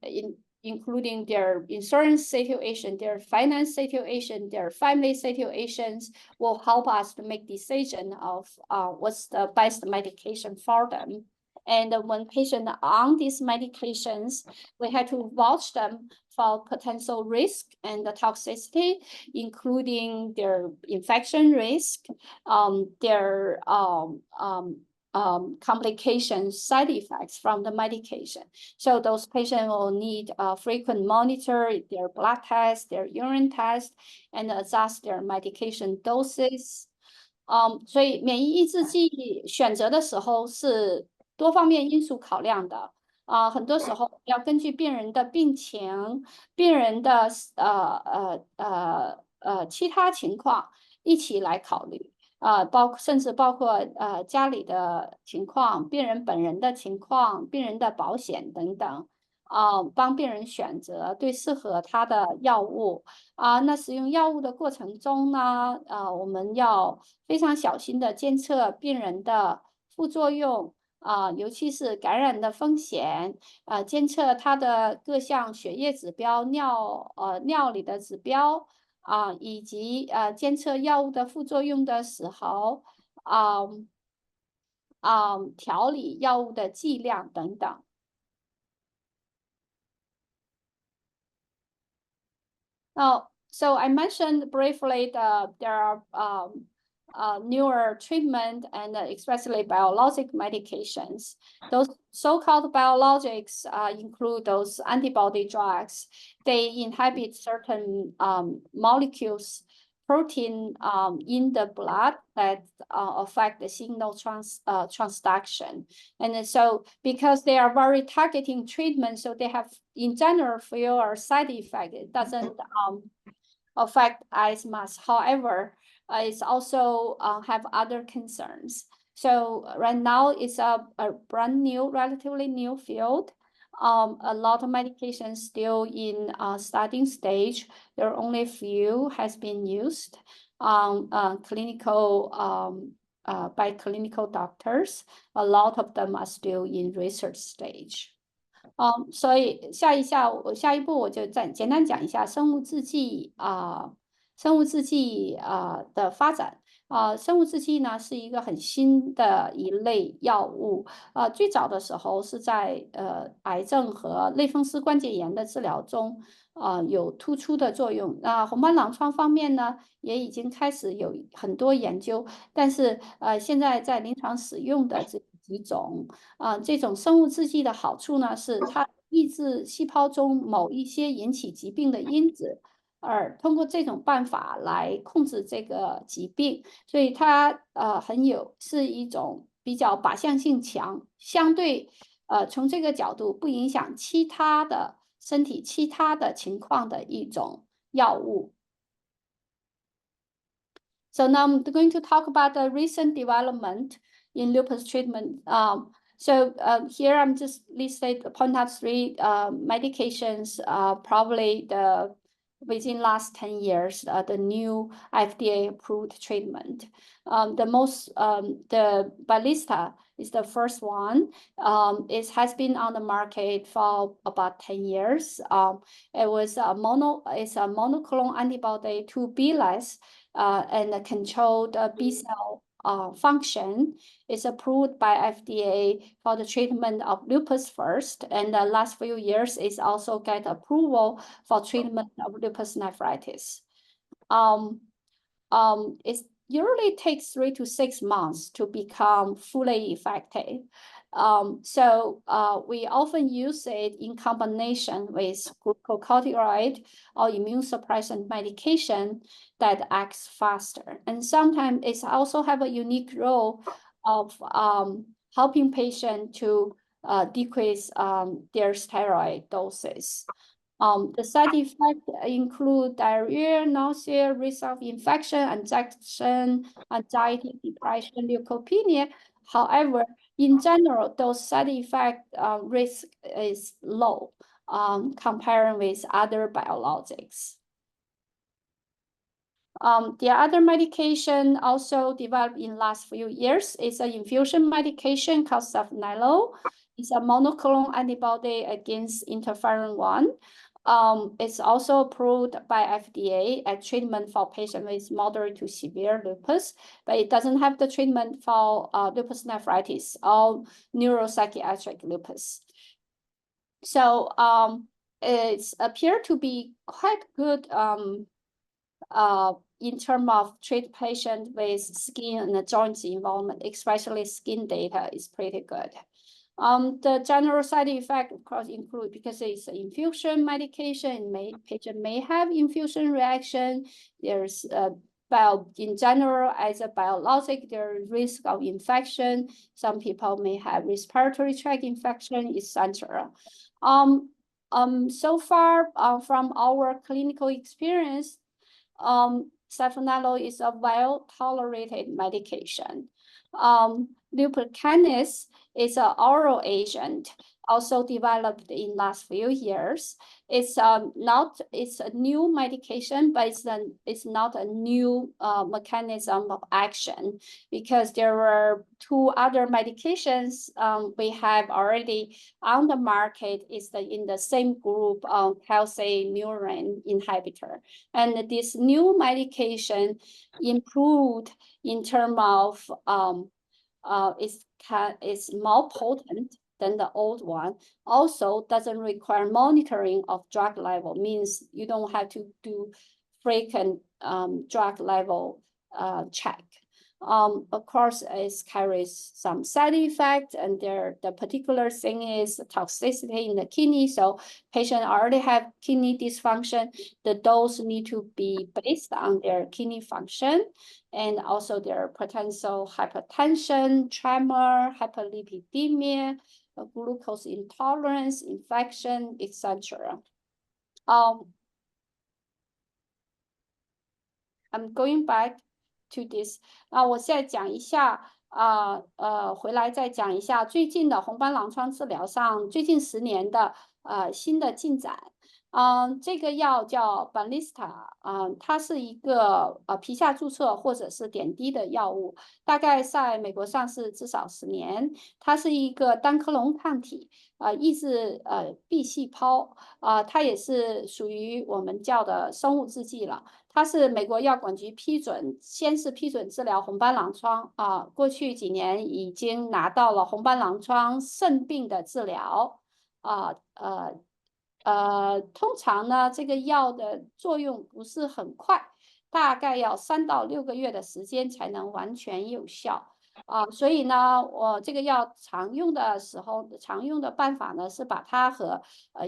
including their insurance situation, their finance situation, their family situations, will help us to make decision of what's the best medication for them. And when patients are on these medications, we have to watch them for potential risk and the toxicity, including their infection risk, their complications, side effects from the medication. So those patients will need frequent monitor their blood test, their urine test, and adjust their medication doses. 所以免疫抑制剂选择的时候是多方面因素考量的很多时候要根据病人的病情、病人的其他情况一起来考虑甚至包括家里的情况、病人本人的情况、病人的保险等等帮病人选择最适合他的药物那使用药物的过程中呢，我们要非常小心的监测病人的副作用尤其是感染的风险监测他的各项血液指标、尿里的指标以及监测药物的副作用的时候调理药物的剂量等等。So I mentioned briefly there are newer treatment and especially biologic medications. Those so-called biologics include those antibody drugs. They inhibit certain molecules, protein in the blood that affect the signal transduction. And so because they are very targeting treatment, so they have in general fewer side effects. It doesn't affect as much. However, it's also have other concerns. So right now it's a brand new, relatively new field. A lot of medications still in starting stage. There are only few has been used clinical by clinical doctors. A lot of them are still in research stage. 所以下一步我就再简单讲一下生物制剂的发展生物制剂呢是一个很新的一类药物最早的时候是在癌症和类风湿关节炎的治疗中有突出的作用。那红斑狼疮方面呢也已经开始有很多研究，但是现在在临床使用的这几种这种生物制剂的好处呢，是它抑制细胞中某一些引起疾病的因子，而通过这种办法来控制这个疾病，所以它是一种比较靶向性强，相对从这个角度不影响身体其他的情况的一种药物。So now I'm going to talk about the recent development in lupus treatment. So here I'm just point out three medications, probably within last 10 years, the new FDA approved treatment. The Balista is the first one. It has been on the market for about 10 years. It's a monoclonal antibody to BLAS and controlled B cell function. Is approved by FDA for the treatment of lupus first, and the last few years is also get approval for treatment of lupus nephritis. It usually takes 3 to 6 months to become fully effective. So we often use it in combination with glucocorticoid or immune suppressant medication that acts faster. And sometimes it also have a unique role of helping patients to decrease their steroid doses. The side effects include diarrhea, nausea, risk of infection, injection, anxiety, depression, leukopenia. However, in general, those side effect risk is low comparing with other biologics. The other medication also developed in last few years is an infusion medication called Safnelo. It's a monoclonal antibody against interferon 1. It's also approved by FDA as treatment for patients with moderate to severe lupus, but it doesn't have the treatment for lupus nephritis or neuropsychiatric lupus. So it appears to be quite good in terms of treat patients with skin and joints involvement, especially skin data is pretty good. The general side effect, of course, include because it's an infusion medication, patient may have infusion reaction. There's in general, as a biologic, there is risk of infection. Some people may have respiratory tract infection, etc. So far, from our clinical experience, Safnelo is a well-tolerated medication. Lupicanis is an oral agent, also developed in last few years. It's it's a new medication, but it's not a new mechanism of action, because there were 2 other medications we have already on the market in the same group of calcineurin inhibitor. And this new medication improved in terms of it's more potent than the old one. Also doesn't require monitoring of drug level, means you don't have to do frequent drug level check. Of course, it carries some side effect, and the particular thing is toxicity in the kidney. So patient already have kidney dysfunction. The dose need to be based on their kidney function, and also their potential hypertension, tremor, hyperlipidemia, glucose intolerance, infection, etc. I'm going back to this. 我现在讲一下，回来再讲一下最近的红斑狼疮治疗上最近10年的新的进展。这个药叫 Benlysta，它是一个皮下注射或者是点滴的药物，大概在美国上市至少10年。它是一个单克隆抗体，抑制B 细胞，它也是属于我们叫的生物制剂了。它是美国药管局先是批准治疗红斑狼疮过去几年已经拿到了红斑狼疮肾病的治疗通常呢，这个药的作用不是很快，大概要3到6个月的时间才能完全有效。所以呢，我这个药常用的办法呢，是把它和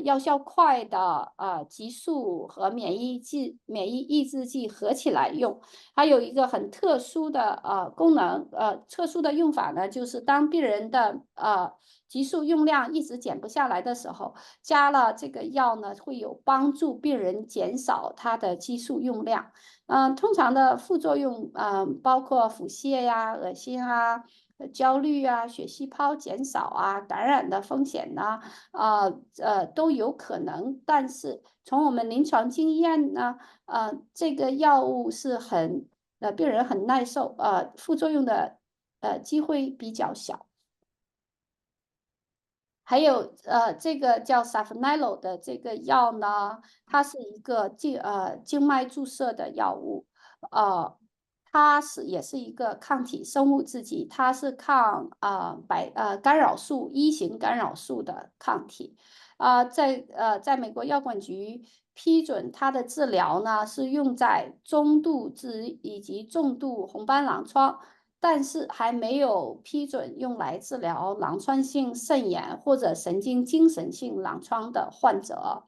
药效快的激素和免疫抑制剂合起来用。还有一个很特殊的功能，特殊的用法呢，就是当病人的激素用量一直减不下来的时候，加了这个药呢，会有帮助病人减少他的激素用量。通常的副作用包括腹泻呀、恶心啊、焦虑啊、血细胞减少啊、感染的风险呢，都有可能。但是从我们临床经验呢，这个药物是病人很耐受，副作用的机会比较小。还有这个叫 Safnelo 的这个药呢，它是一个静脉注射的药物，它也是一个抗体生物制剂，它是抗干扰素1型干扰素的抗体，在美国药管局批准它的治疗呢，是用在中度以及重度红斑狼疮。但是还没有批准用来治疗狼疮性肾炎或者神经精神性狼疮的患者。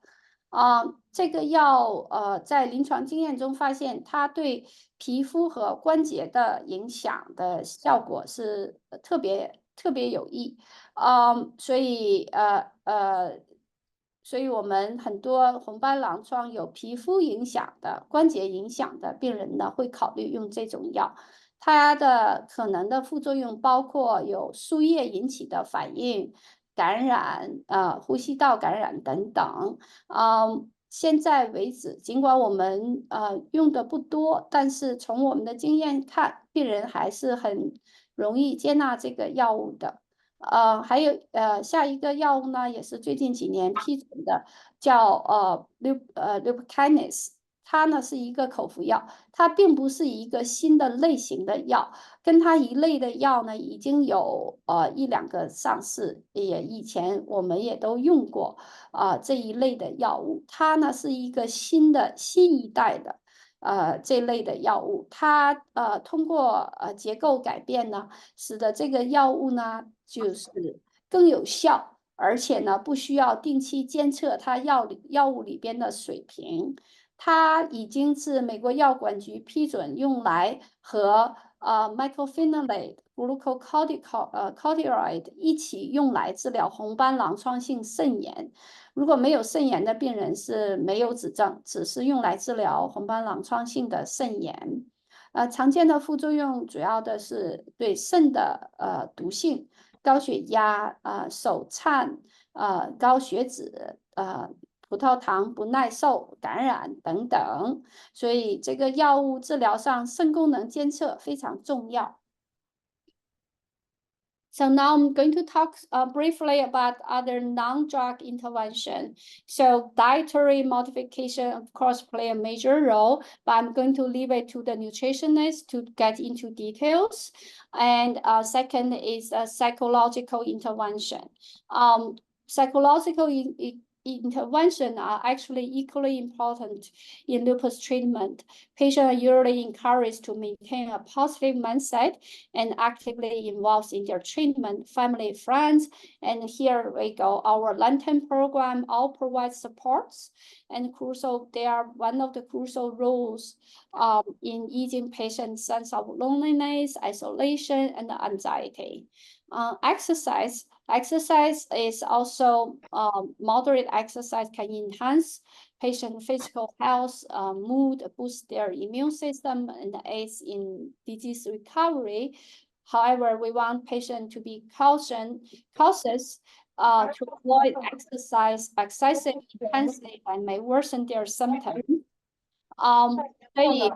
这个药在临床经验中发现，它对皮肤和关节的影响的效果是特别有益。所以我们很多红斑狼疮有皮肤影响的、关节影响的病人呢，会考虑用这种药。它的可能的副作用包括有输液引起的反应、感染、呼吸道感染等等。现在为止，尽管我们用的不多，但是从我们的经验看，病人还是很容易接纳这个药物的。还有下一个药物呢，也是最近几年批准的，叫Lupicanis。它呢是一个口服药，它并不是一个新的类型的药，跟它一类的药呢已经有1、2个上市，以前我们也都用过这一类的药物。它呢是一个新一代的这类的药物，它通过结构改变呢，使得这个药物呢就是更有效，而且呢不需要定期监测它药物里边的水平。它已经是美国药管局批准用来和mycophenolate、glucocorticoid 一起用来治疗红斑狼疮性肾炎。如果没有肾炎的病人是没有指证，只是用来治疗红斑狼疮性的肾炎。常见的副作用主要的是对肾的毒性、高血压、手颤、高血脂、葡萄糖不耐受、感染等等。所以这个药物治疗上肾功能监测非常重要。So now I'm going to talk briefly about other non-drug intervention. So dietary modification, of course, play a major role, but I'm going to leave it to the nutritionist to get into details. And second is psychological intervention. Psychological intervention are actually equally important in lupus treatment. Patients are usually encouraged to maintain a positive mindset and actively involved in their treatment, family, friends. And here we go. Our Lantern program all provides supports, and crucial, they are one of the crucial roles in easing patients' sense of loneliness, isolation, and anxiety. Exercise is also moderate exercise can enhance patient physical health, mood, boost their immune system, and aids in disease recovery. However, we want patients to be cautious to avoid exercise excessive intensity and may worsen their symptoms. 所以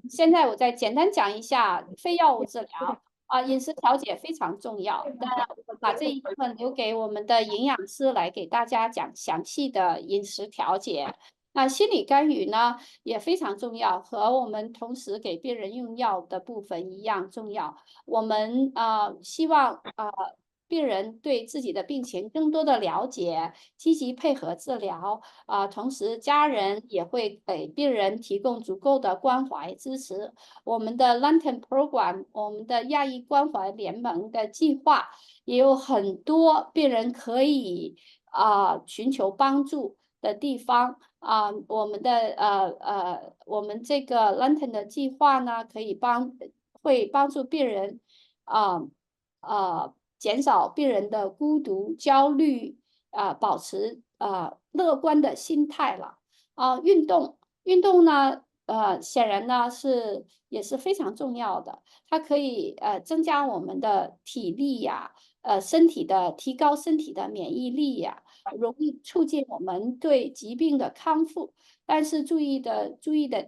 现在我再简单讲一下非药物治疗。饮食调节非常重要，当然我把这一部分留给我们的营养师来给大家讲详细的饮食调节。那心理干预呢也非常重要，和我们同时给病人用药的部分一样重要。我们希望病人对自己的病情更多的了解，积极配合治疗同时家人也会给病人提供足够的关怀支持。我们的 Lantern Program， 我们的亚裔关怀联盟的计划也有很多病人可以寻求帮助的地方我们这个 Lantern 的计划呢，会帮助病人减少病人的孤独、焦虑保持乐观的心态了运动呢显然呢也是非常重要的，它可以增加我们的体力呀提高身体的免疫力呀容易促进我们对疾病的康复。但是注意的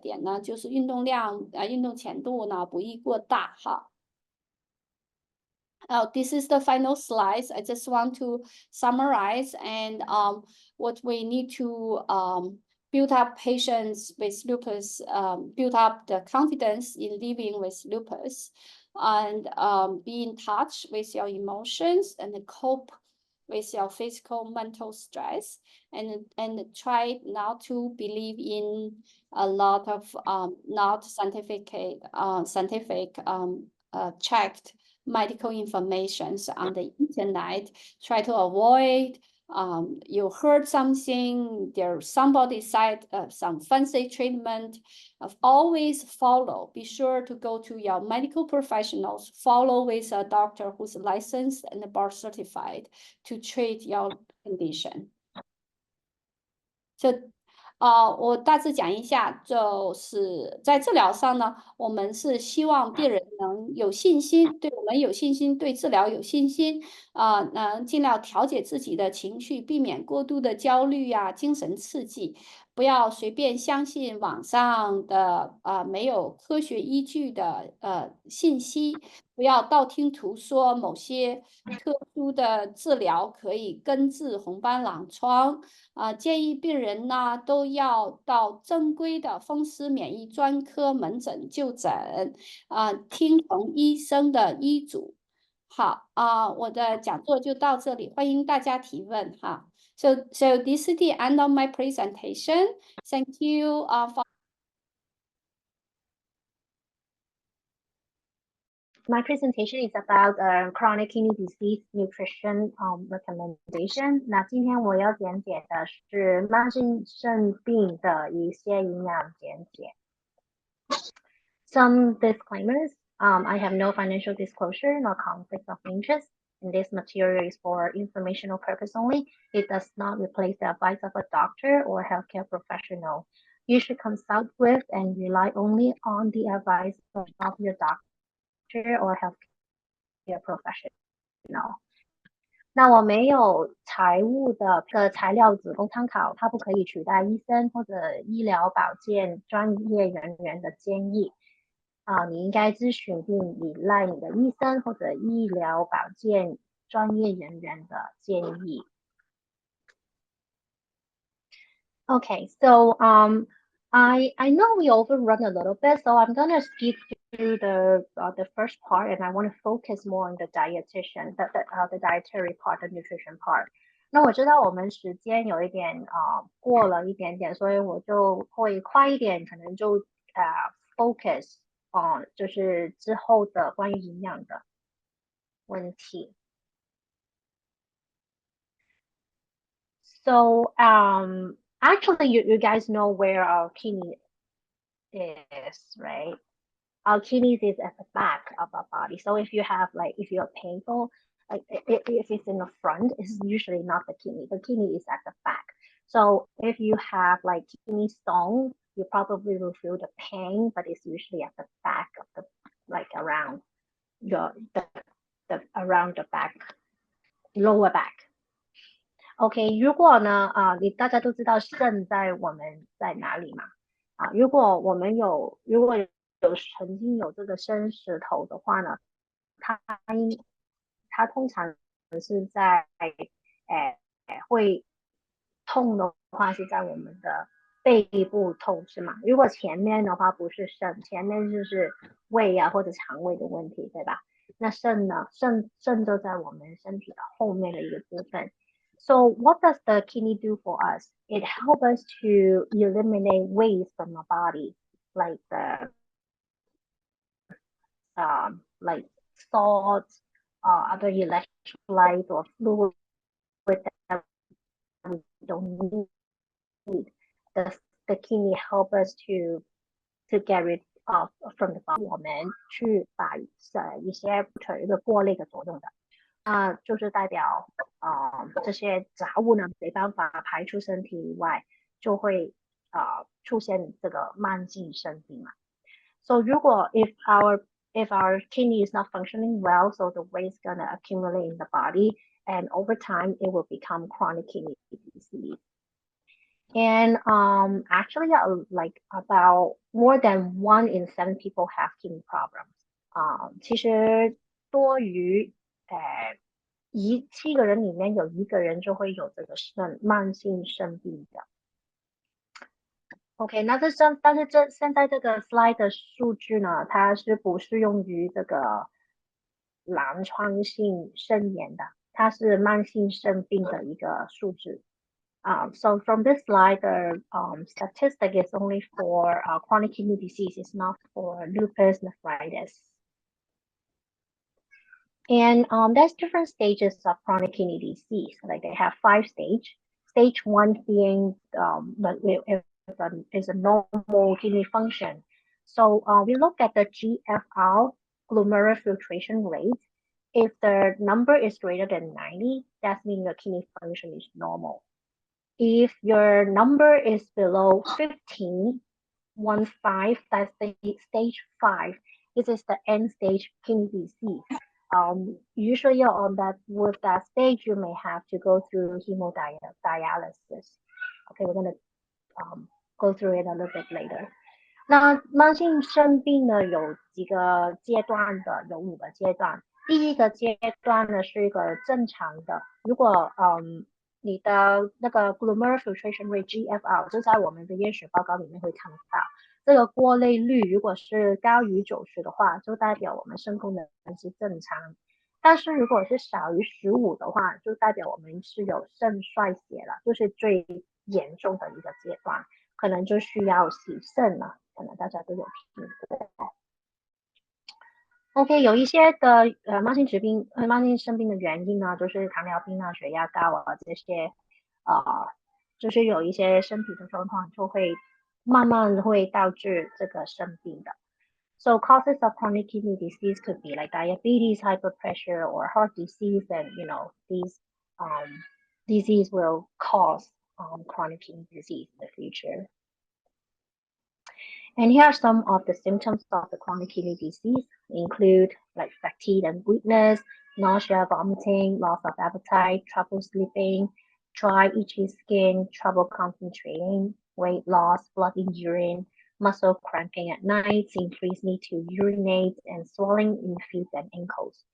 点呢，就是运动量运动强度呢不宜过大哈。This is the final slides. I just want to summarize and what we need to build up patients with lupus, build up the confidence in living with lupus, and be in touch with your emotions and cope with your physical, mental stress, and try not to believe in a lot of not scientific checked medical information on the internet. Try to avoid you heard something, there's somebody said some fancy treatment. Always follow, be sure to go to your medical professionals, follow with a doctor who's licensed and board certified to treat your condition. So 我大致讲一下，就是在治疗上呢，我们是希望病人能有信心，对我们有信心，对治疗有信心，能尽量调节自己的情绪，避免过度的焦虑呀、精神刺激，不要随便相信网上的没有科学依据的信息，不要道听途说某些特殊的治疗可以根治红斑狼疮。建议病人呢都要到正规的风湿免疫专科门诊就诊，听从医生的医嘱。好我的讲座就到这里，欢迎大家提问哈。So this is the end of my presentation. Thank you for My presentation is about chronic kidney disease nutrition recommendation. 那今天我要讲解的是慢性肾病的一些营养简解。Some disclaimers. I have no financial disclosure, no conflict of interest, and this material is for informational purpose only. It does not replace the advice of a doctor or healthcare professional. you should consult with and rely only on the advice of your doctor or healthcare professional. 那我没有财务的材料只供参考，它不可以取代医生或者医疗保健专业人员的建议。你应该咨询并依赖你的医生或者医疗保健专业人员的建议。Okay, so I know we overrun a little bit, so I'm gonna skip through the first part, and I want to focus more on the dietitian, the dietary part, the nutrition part. 那我知道我们时间有一点过了一点点，所以我就会快一点，可能就focus on 就是之后的关于营养的问题。So actually you guys know where our kidney is, right? Our kidneys is at the back of our body. So if you have if you're painful, like if it's in the front, it's usually not the kidney. The kidney is at the back. So if you have like kidney stone, you probably will feel the pain, but it's usually at the back of the around around the back, lower back. OK， 如果呢大家都知道肾我们在哪里嘛？如果曾经有这个生石头的话呢，它通常是在会痛的话是在我们的背部痛是吗？如果前面的话不是肾，前面就是胃或者肠胃的问题，对吧？那肾呢？肾就在我们身体的后面的一个部分。So what does the kidney do for us? It helps us to eliminate waste from the body, like like salt, other electrolytes or fluid that we don't need. The kidney help us to get rid of from the body. 我们去把一些一个过滤的作用的。就是代表这些杂物呢没办法排出身体以外，就会出现这个慢性肾病嘛。So 如果 if our kidney is not functioning well, so the waste gonna accumulate in the body, and over time it will become chronic kidney disease. And actually, like about more than 1 in 7 people have kidney problems. 其实多于7个人里面有1个人就会有这个慢性肾病的。OK， 那但是现在这个 slide 的数据呢，它是不适用于这个狼疮性肾炎的，它是慢性肾病的一个数字。So from this slide, the statistic is only for chronic kidney disease. It's not for lupus nephritis. And there's different stages of chronic kidney disease. Like they have 5 stages. Stage 1 being is a normal kidney function. So we look at the GFR, glomerular filtration rate. If the number is greater than 90, that means your kidney function is normal. If your number is below 15, that's the stage 5. This is the end stage kidney disease. Usually with that stage, you may have to go through hemodialysis. Okay, we're gonna go through it a little bit later. 那慢性肾病呢，有几个阶段的，有5个阶段。第一个阶段呢是一个正常的，如果你的那个 glomerular filtration rate GFR 就在我们的验血报告里面会看到，这个过滤率如果是高于90的话，就代表我们肾功能是正常。但是如果是少于15的话，就代表我们是有肾衰竭了，就是最严重的一个阶段，可能就需要洗肾了，可能大家都有听过。OK， 有一些的慢性肾病的原因呢，就是糖尿病啊、血压高这些，就是有一些身体的状况就会慢慢会导致这个肾病的。So causes of chronic kidney disease could be like diabetes, hyperpressure, or heart disease, and these disease will cause chronic kidney disease in the future. And here are some of the symptoms of the chronic kidney disease include like fatigue and weakness, nausea, vomiting, loss of appetite, trouble sleeping, dry, itchy skin, trouble concentrating, weight loss, blood in urine, muscle cramping at night, increased need to urinate, and swelling in feet and ankles.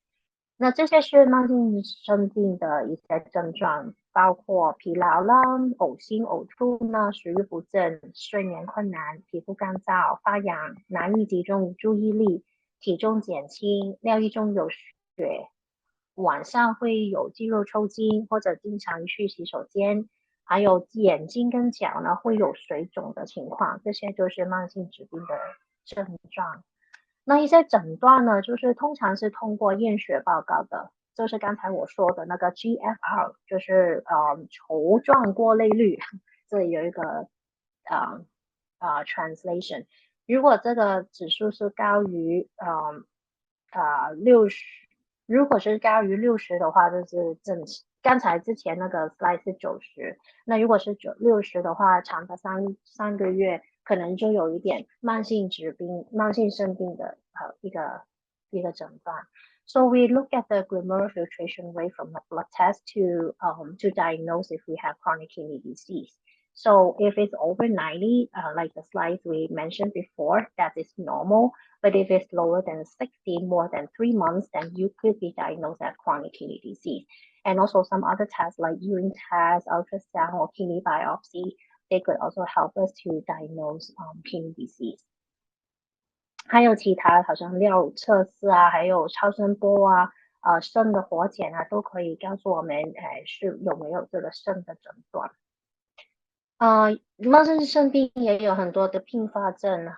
那这些是慢性生病的一些症状，包括疲劳啦、呕心呕吐呢、食欲不振、睡眠困难、皮肤干燥、发痒、难以集中注意力、体重减轻、尿液中有血、晚上会有肌肉抽筋或者经常去洗手间，还有眼睛跟脚呢会有水肿的情况，这些就是慢性疾病的症状。那一些诊断呢，就是通常是通过验血报告的，就是刚才我说的那个 GFR，就是球状过滤率，这里有一个translation。如果这个指数是高于60，如果是高于60的话，就是正。刚才之前那个 slide 是90，那如果是60的话，长达三个月，可能就有一点慢性疾病、慢性生病的一个诊断。So we look at the glomerular filtration rate from the blood test to diagnose if we have chronic kidney disease. So if it's over 90, like the slides we mentioned before, that is normal. But if it's lower than 60, more than 3 months, then you could be diagnosed as chronic kidney disease. And also some other tests like urine test, ultrasound, or kidney biopsy, they could also help us to diagnose kidney disease. 还有其他好像尿测试啊，还有超声波啊，肾的活检啊，都可以告诉我们，是有没有这个肾的诊断。慢性肾病也有很多的并发症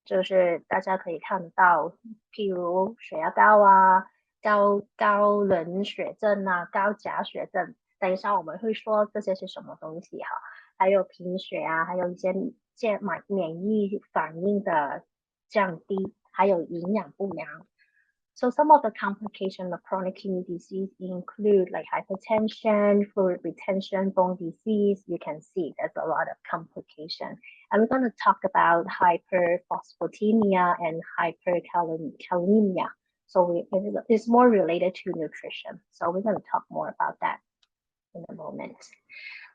就是大家可以看得到，譬如血压高啊，高磷血症啊，高钾血症。等一下我们会说这些是什么东西哈，还有贫血啊，还有一些免疫反应的降低，还有营养不良。So some of the complications of chronic kidney disease include like hypertension, fluid retention, bone disease. You can see there's a lot of complication. And we're going to talk about hyperphosphatemia and hyperkalemia. So it's more related to nutrition. So we're going to talk more about that in a moment.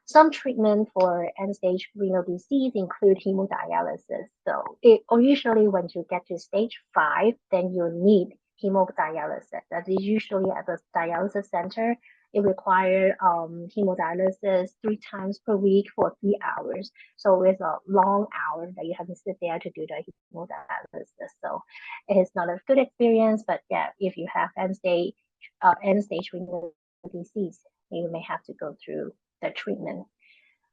Some treatment for end-stage renal disease include hemodialysis. So usually when you get to stage 5, then you need hemodialysis. That is usually at the dialysis center. It requires hemodialysis 3 times per week for 3 hours. So it's a long hour that you have to sit there to do the hemodialysis. So it is not a good experience, but yeah, if you have end-stage renal disease, you may have to go through the treatment.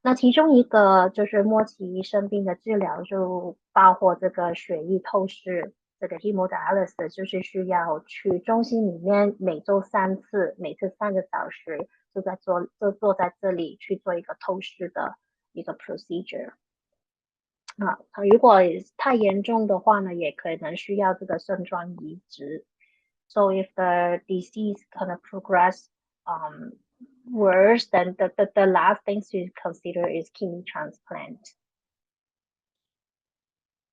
那其中一个就是末期生病的治疗，就包括这个血液透视，这个 hemodialysis 就是需要去中心里面每周3次，每次3个小时，就坐在这里去做一个透视的一个 procedure。如果太严重的话呢，也可能需要这个肾脏移植。So if the disease kind of progress worse, then the last thing to consider is kidney transplant.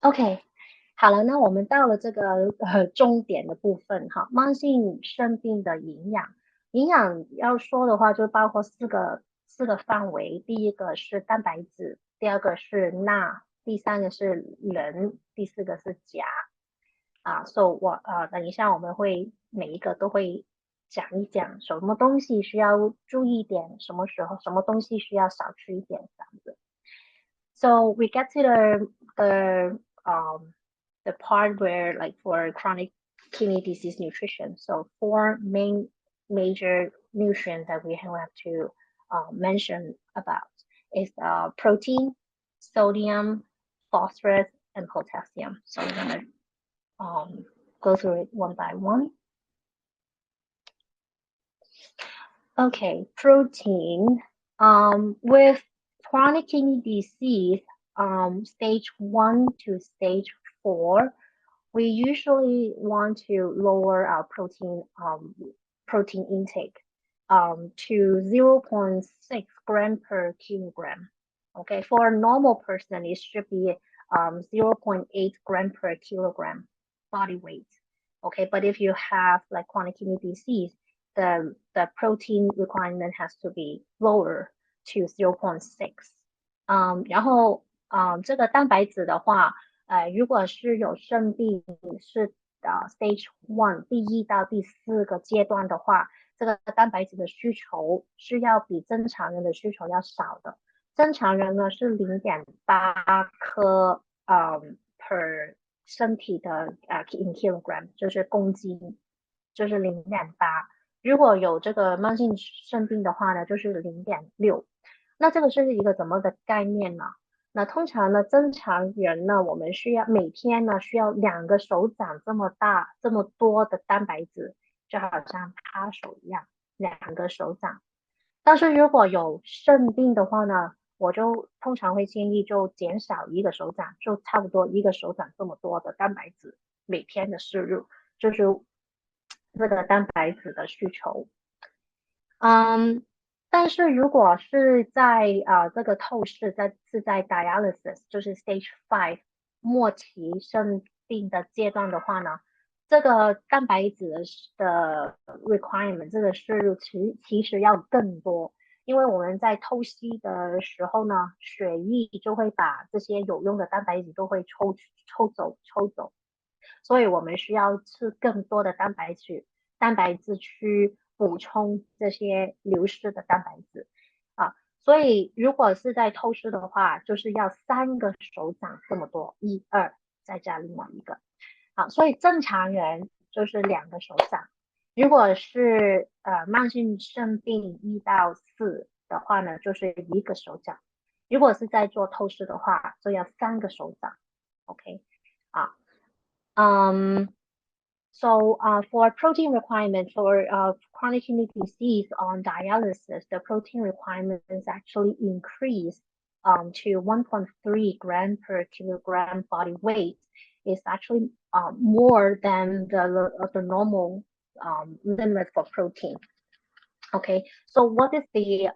OK， 好了，那我们到了这个重点的部分哈，慢性肾病的营养。营养要说的话，就包括四个范围。第一个是蛋白质，第二个是钠，第三个是磷，第四个是钾。So 等一下我们会每一个都会讲一讲，什么东西需要注意一点，什么时候什么东西需要少吃一点这样子。So we get to the part where like for chronic kidney disease nutrition. So 4 major nutrients that we have to mention about is protein, sodium, phosphorus, and potassium. So we're gonna go through it one by one. Okay, protein. With chronic kidney disease, stage 1 to stage 4, we usually want to lower our protein intake to 0.6 gram per kilogram. Okay, for a normal person, it should be 0.8 gram per kilogram body weight. Okay, but if you have like chronic kidney disease, the protein requirement has to be lower to 0.6。然后这个蛋白质的话，如果是有肾病是stage 1第1到第4个阶段的话，这个蛋白质的需求是要比正常人的需求要少的。正常人呢是0.8克per 身体的in kilogram， 就是公斤，就是0.8。如果有这个慢性肾病的话呢，就是0.6。那这个是一个怎么的概念呢？那通常呢，正常人呢，我们需要每天呢需要2个手掌这么大、这么多的蛋白质，就好像趴手一样，2个手掌。但是如果有肾病的话呢，我就通常会建议就减少1个手掌，就差不多1个手掌这么多的蛋白质每天的摄入，就是这个蛋白质的需求。但是如果是在这个透视是在 dialysis， 就是 stage 5末期肾病的阶段的话呢，这个蛋白质的 requirement 这个摄入其实要更多，因为我们在透析的时候呢，血液就会把这些有用的蛋白质都会抽走，所以我们需要吃更多的蛋白质去补充这些流失的蛋白质所以如果是在透视的话，就是要3个手掌这么多，1、2，再加另外1个。所以正常人就是2个手掌。如果是慢性肾病1到4的话呢，就是1个手掌。如果是在做透视的话，就要3个手掌。OK，So for protein requirement for chronic kidney disease on dialysis, the protein requirement is actually increased to 1.3 gram per kilogram body weight. Is actually more than the normal limit for protein. Okay, so what is the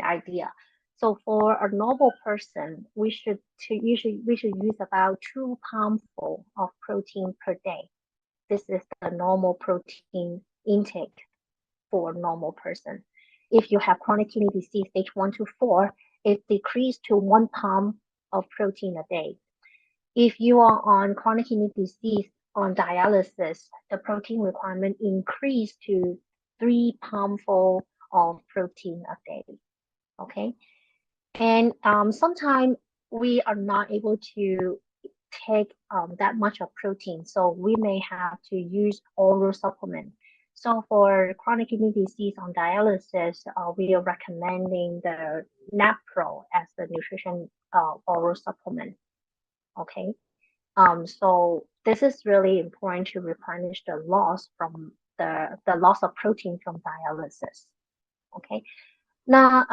idea? So for a normal person, we should use about 2 pounds of protein per day. This is the normal protein intake for a normal person. If you have chronic kidney disease stage 1 to 4, it decreased to 1 pound of protein a day. If you are on chronic kidney disease on dialysis, the protein requirement increased to 3 pounds of protein a day. Okay, and sometimes we are not able to take that much of protein, so we may have to use oral supplement. So for chronic kidney disease on dialysis, we are recommending the NAPRO as the nutrition oral supplement. Okay, so this is really important to replenish the loss from the loss of protein from dialysis. OK， 那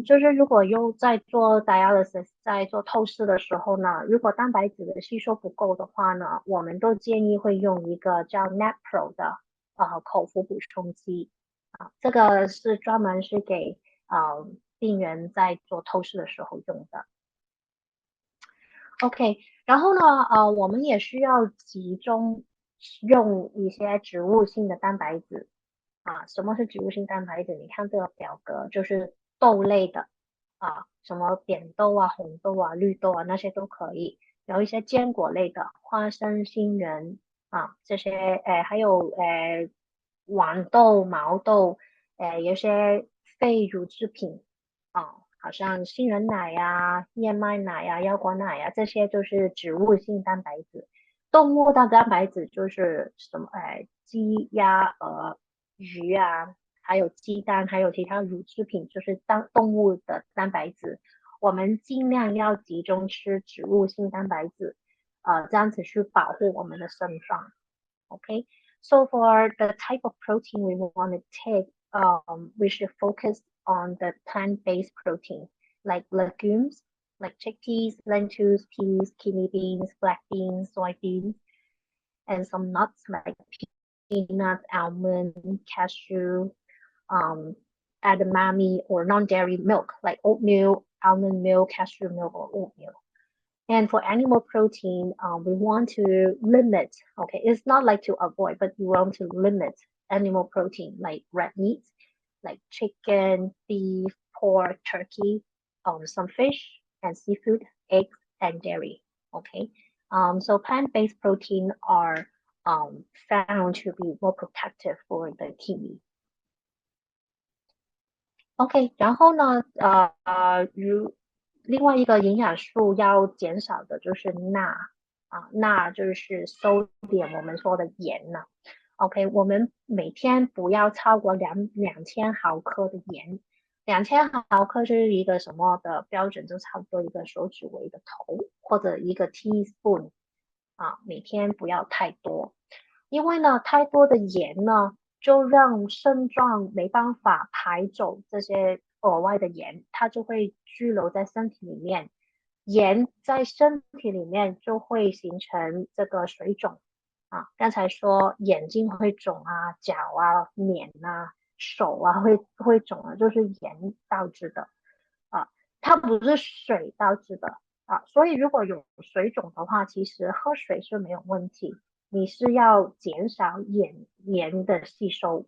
就是如果又在做 dialysis， 在做透视的时候呢，如果蛋白质的吸收不够的话呢，我们都建议会用一个叫 NAPRO 的口服补充剂这个是专门是给病人在做透视的时候用的。OK， 然后呢，我们也需要集中用一些植物性的蛋白质什么是植物性蛋白质？你看这个表格，就是豆类的什么扁豆红豆绿豆那些都可以。有一些坚果类的，花生、杏仁这些，还有豌豆、毛豆，有些非乳制品好像杏仁奶燕麦奶腰果奶这些就是植物性蛋白质。动物的蛋白质就是什么鸡、鸭、鱼还有鸡蛋，还有其他乳制品，就是动物的蛋白质。我们尽量要集中吃植物性蛋白质这样子去保护我们的肾脏。Okay, so for the type of protein we want to take, we should focus on the plant-based protein, like legumes, like chickpeas, lentils, peas, kidney beans, black beans, soybeans, and some nuts like peanuts, almond, cashew, edamame, or non-dairy milk like oatmeal, almond milk, cashew milk, or oatmeal. And for animal protein, we want to limit, okay, it's not like to avoid, but we want to limit animal protein like red meat, like chicken, beef, pork, turkey, some fish and seafood, eggs, and dairy. Okay, so plant-based protein are found to be more protective for the kidney. OK，然后呢，另外一个营养素要减少的就是钠啊，钠就是 sodium，我们说的盐呢。OK，我们每天不要超过2000毫克的盐，2000毫克是一个什么的标准？就差不多一个手指围的头或者一个 teaspoon 啊，每天不要太多，因为呢，太多的盐呢。就让肾脏没办法排走这些额外的盐，它就会居留在身体里面。盐在身体里面就会形成这个水肿啊。刚才说眼睛会肿啊，脚啊、脸啊、手啊会肿啊，就是盐导致的啊，它不是水导致的啊。所以如果有水肿的话，其实喝水是没有问题。你是要减少盐的吸收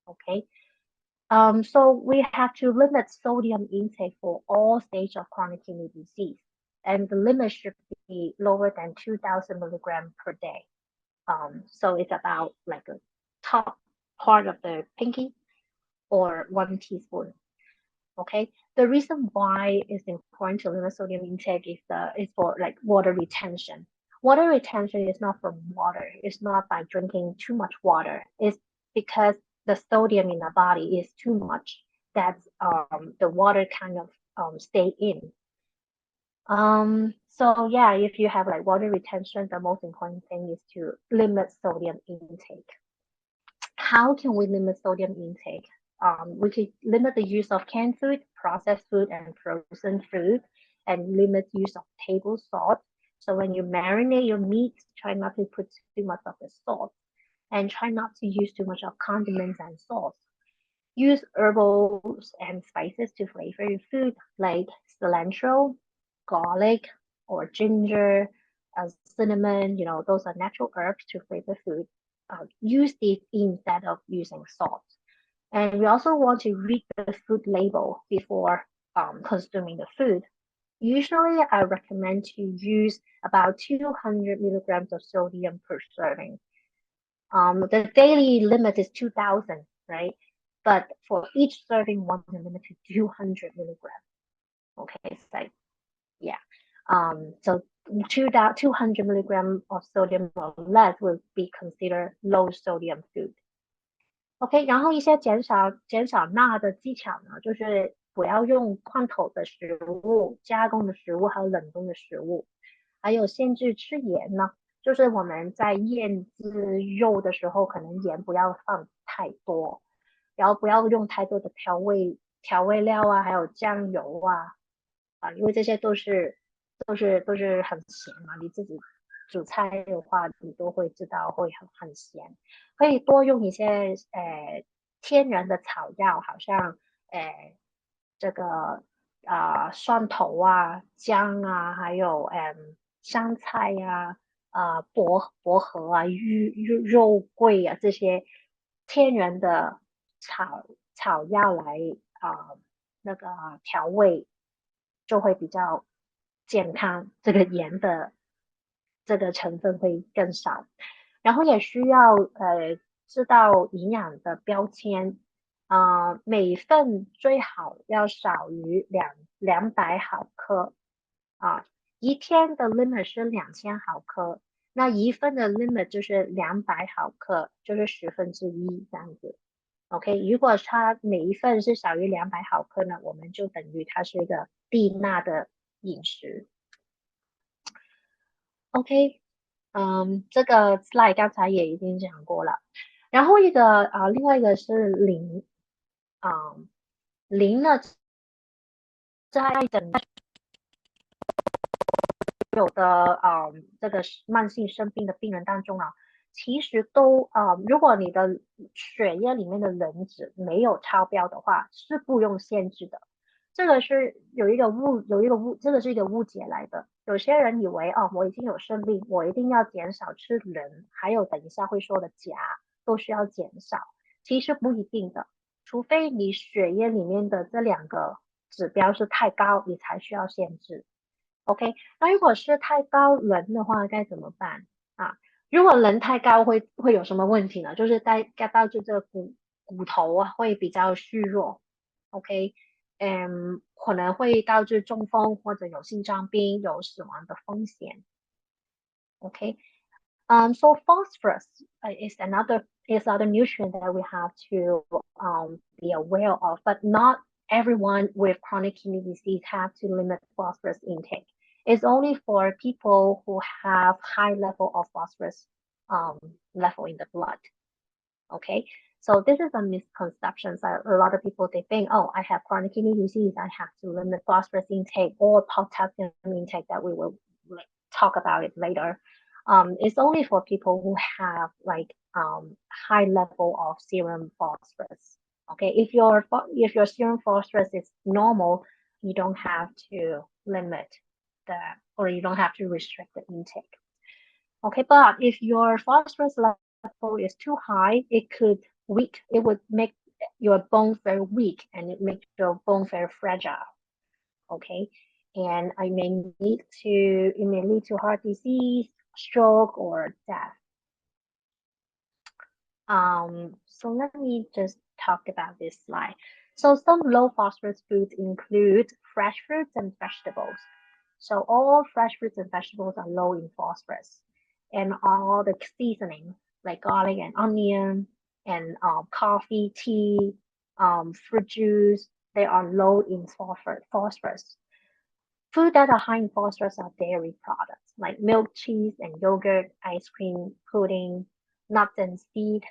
，OK？So we have to limit sodium intake for all stages of chronic kidney disease, and the limit should be lower than 2,000 milligram per day. So it's about like a top part of the pinky or 1 teaspoon. Okay, the reason why it's important to limit sodium intake is for like water retention. Water retention is not from water. It's not by drinking too much water. It's because the sodium in the body is too much that the water kind of stay in. So yeah, if you have like water retention, the most important thing is to limit sodium intake. How can we limit sodium intake? We could limit the use of canned food, processed food, and frozen food, and limit use of table salt. So when you marinate your meat, try not to put too much of the salt, and try not to use too much of condiments and sauce. Use herbals and spices to flavor your food, like cilantro, garlic, or ginger, cinnamon. You know, those are natural herbs to flavor food. Use these instead of using salt. And we also want to read the food label before consuming the food. Usually, I recommend to use about 200 milligrams of sodium per serving. The daily limit is 2,000, right? But for each serving, one is limited to 200 milligrams. Okay, so yeah. So 200 milligrams of sodium or less will be considered low sodium food. OK，然后一些减少钠的技巧呢，就是不要用罐头的食物、加工的食物还有冷冻的食物，还有限制吃盐呢，就是我们在腌制肉的时候，可能盐不要放太多，然后不要用太多的调味料啊，还有酱油啊，因为这些都是很咸嘛，你自己煮菜的话，你都会知道会很咸。可以多用一些天然的草药，好像这个蒜头啊、姜啊，还有香菜呀、薄荷啊、肉桂啊这些天然的草药来那个调味，就会比较健康，这个盐的这个成分会更少。然后也需要知道营养的标签，每份最好要少于200毫克啊，一天的 limit 是2000毫克，那一份的 limit 就是200毫克，就是1/10这样子。OK，如果它每一份是少于200毫克呢，我们就等于它是一个低钠的饮食。OK，这个 slide 刚才也已经讲过了。然后另外一个是磷，磷呢，在整有的这个慢性生病的病人当中啊，其实都如果你的血液里面的磷脂没有超标的话，是不用限制的。这个是有一个这个是一个误解来的。有些人以为哦，我已经有生病，我一定要减少吃仁，还有等一下会说的钾都需要减少。其实不一定的，除非你血液里面的这两个指标是太高，你才需要限制。OK，那如果是太高人的话，该怎么办啊？如果人太高会有什么问题呢？就是导致这个骨头啊会比较虚弱，OK，可能会导致中风或者有心脏病、有死亡的风险，OK。So phosphorus is other nutrient that we have to be aware of, but not everyone with chronic kidney disease have to limit phosphorus intake. It's only for people who have high level of phosphorus um, level in the blood. Okay, so this is a misconception. So a lot of people they think, oh, I have chronic kidney disease, I have to limit phosphorus intake or potassium intake that we will talk about it later. It's only for people who have like high level of serum phosphorus. Okay, if your serum phosphorus is normal, you don't have to limit the or you don't have to restrict the intake. Okay, but if your phosphorus level is too high, it would make your bone very weak and it makes your bone very fragile. Okay, and it may lead to heart disease, stroke, or death. So let me just talk about this slide. So some low phosphorus foods include fresh fruits and vegetables. So all fresh fruits and vegetables are low in phosphorus, and all the seasonings like garlic and onion and coffee, tea, fruit juice, they are low in phosphorus. Food that are high in phosphorus are dairy products like milk, cheese, and yogurt, ice cream, pudding, nuts and seeds,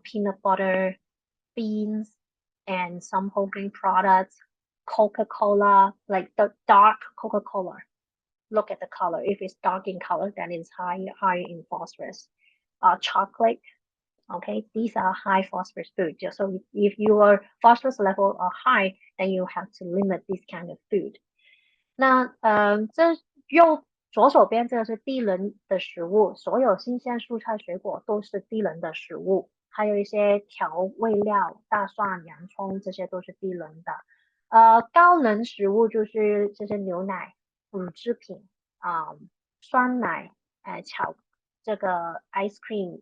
peanut butter, beans, and some whole grain products, Coca-Cola, like the dark Coca-Cola. Look at the color. If it's dark in color, then it's high in phosphorus. Chocolate, okay, these are high phosphorus food. So if your phosphorus level are high, then you have to limit this kind of food. 那这左手边这个是低能的食物，所有新鲜蔬菜水果都是低能的食物，还有一些调味料，大蒜、洋葱这些都是低能的。高能食物就是这些牛奶、乳制品酸奶、这个 ice cream、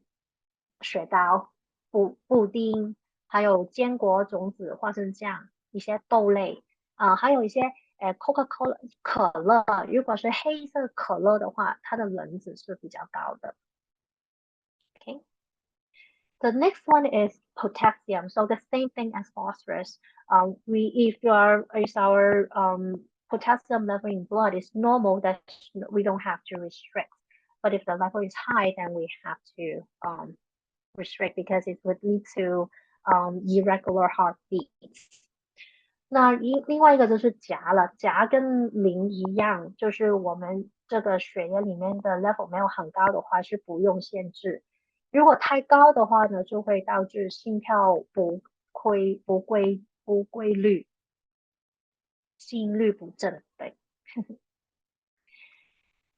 雪糕、布丁，还有坚果、种子、花生酱、一些豆类还有一些Coca-Cola 可乐，如果是黑色可乐的话，它的能值是比较高的。Okay. The next one is potassium. So the same thing as phosphorus. If our potassium level in blood is normal, that we don't have to restrict. But if the level is high, then we have to restrict because it would lead to irregular heartbeats. 那另外一个就是钾了，钾跟磷一样，就是我们这个血液里面的 level 没有很高的话是不用限制，如果太高的话呢，就会导致心跳不规律，心律不正。对，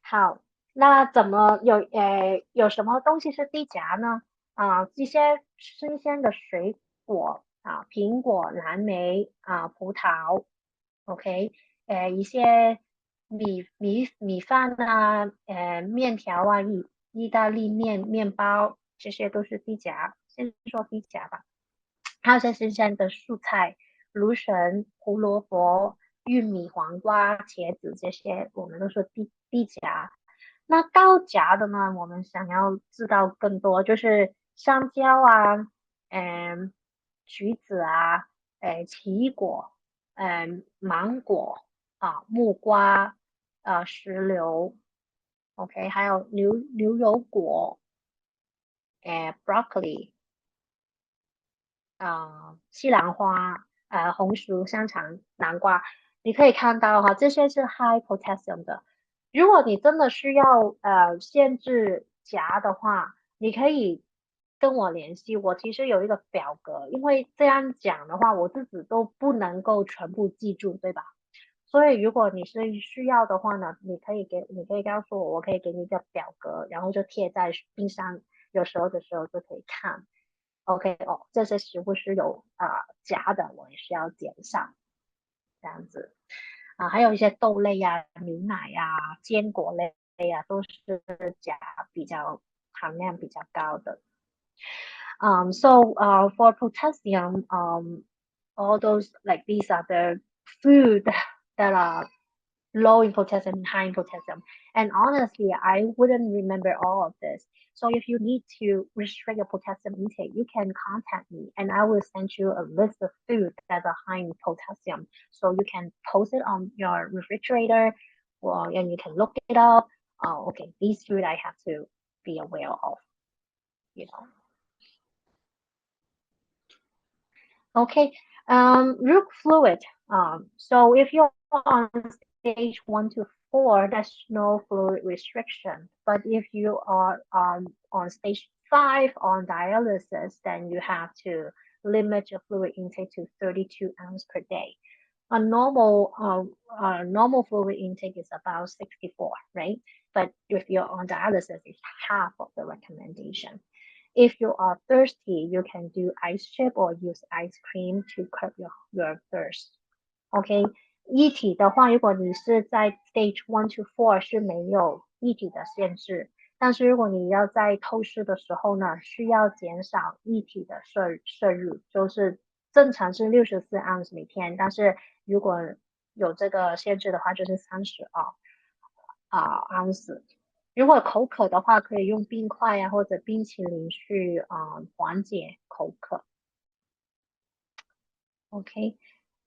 好，那有什么东西是低钾呢？这些新鲜的水果苹果、蓝莓葡萄，OK，一些米饭面条意大利面包，这些都是低钾。先说低钾吧，还有一些新鲜的蔬菜，芦笋、胡萝卜、玉米、黄瓜、茄子这些，我们都说低钾。那高钾的呢，我们想要知道更多，就是香蕉橘子奇异果，芒果木瓜石榴，OK，还有牛油果，broccoli 西兰花红薯、香肠、南瓜，你可以看到哈，这些是 high potassium 的。如果你真的需要限制钾的话，你可以跟我联系，我其实有一个表格，因为这样讲的话，我自己都不能够全部记住，对吧？所以如果你是需要的话呢，你可以告诉我，我可以给你一个表格，然后就贴在冰箱，有时候的时候就可以看。OK，哦，这些食物是有钾的，我也是要减少，这样子还有一些豆类呀、牛奶呀、坚果类呀，都是钾比较含量比较高的。For potassium, all those like these are the food that are low in potassium, high in potassium. And honestly, I wouldn't remember all of this. So if you need to restrict your potassium intake, you can contact me and I will send you a list of foods that are high in potassium. So you can post it on your refrigerator and you can look it up. Oh, okay, these food I have to be aware of, you know. Okay, root fluid. So if you're on stage 1 to 4, there's no fluid restriction. But if you are on stage 5 on dialysis, then you have to limit your fluid intake to 32 ounces per day. A normal fluid intake is about 64, right? But if you're on dialysis, it's half of the recommendation. If you are thirsty, you can do ice chip or use ice cream to curb your thirst. OK，液体的话，如果你是在 stage 1 to 4是没有液体的限制，但是如果你要在透视的时候呢，需要减少液体的摄入，就是正常是64盎司每天，但是如果有这个限制的话，就是32盎司。如果口渴的话，可以用冰块呀、或者冰淇淋去缓解口渴。OK，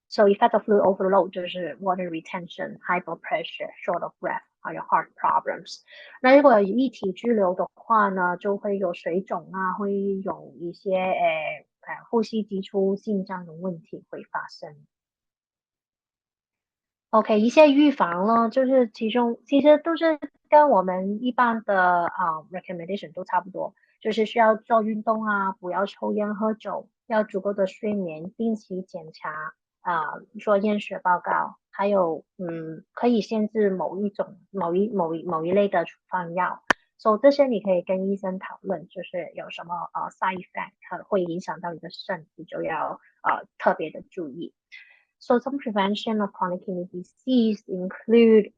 so effect of fluid overload 就是 water retention, high blood pressure, short of breath， 还有 heart problems。那如果有液体拘留的话呢，就会有水肿会有一些呼吸急促、心脏的问题会发生。OK，一些预防呢，就是其实都是跟我们一般的recommendation 都差不多，就是需要做运动不要抽烟喝酒，要足够的睡眠，定期检查做验血报告，还有可以限制某一类的处方药，所以这些你可以跟医生讨论，就是有什么side effect 会影响到你的肾，你就要特别的注意。So some prevention of chronic kidney disease include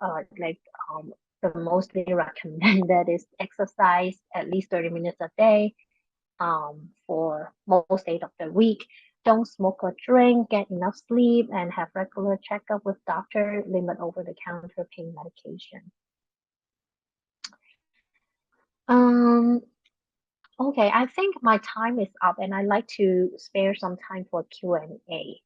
the mostly recommended is exercise at least 30 minutes a day for most days of the week. Don't smoke or drink, get enough sleep, and have regular checkup with doctor, limit over-the-counter pain medication. Okay, I think my time is up and I'd like to spare some time for Q&A.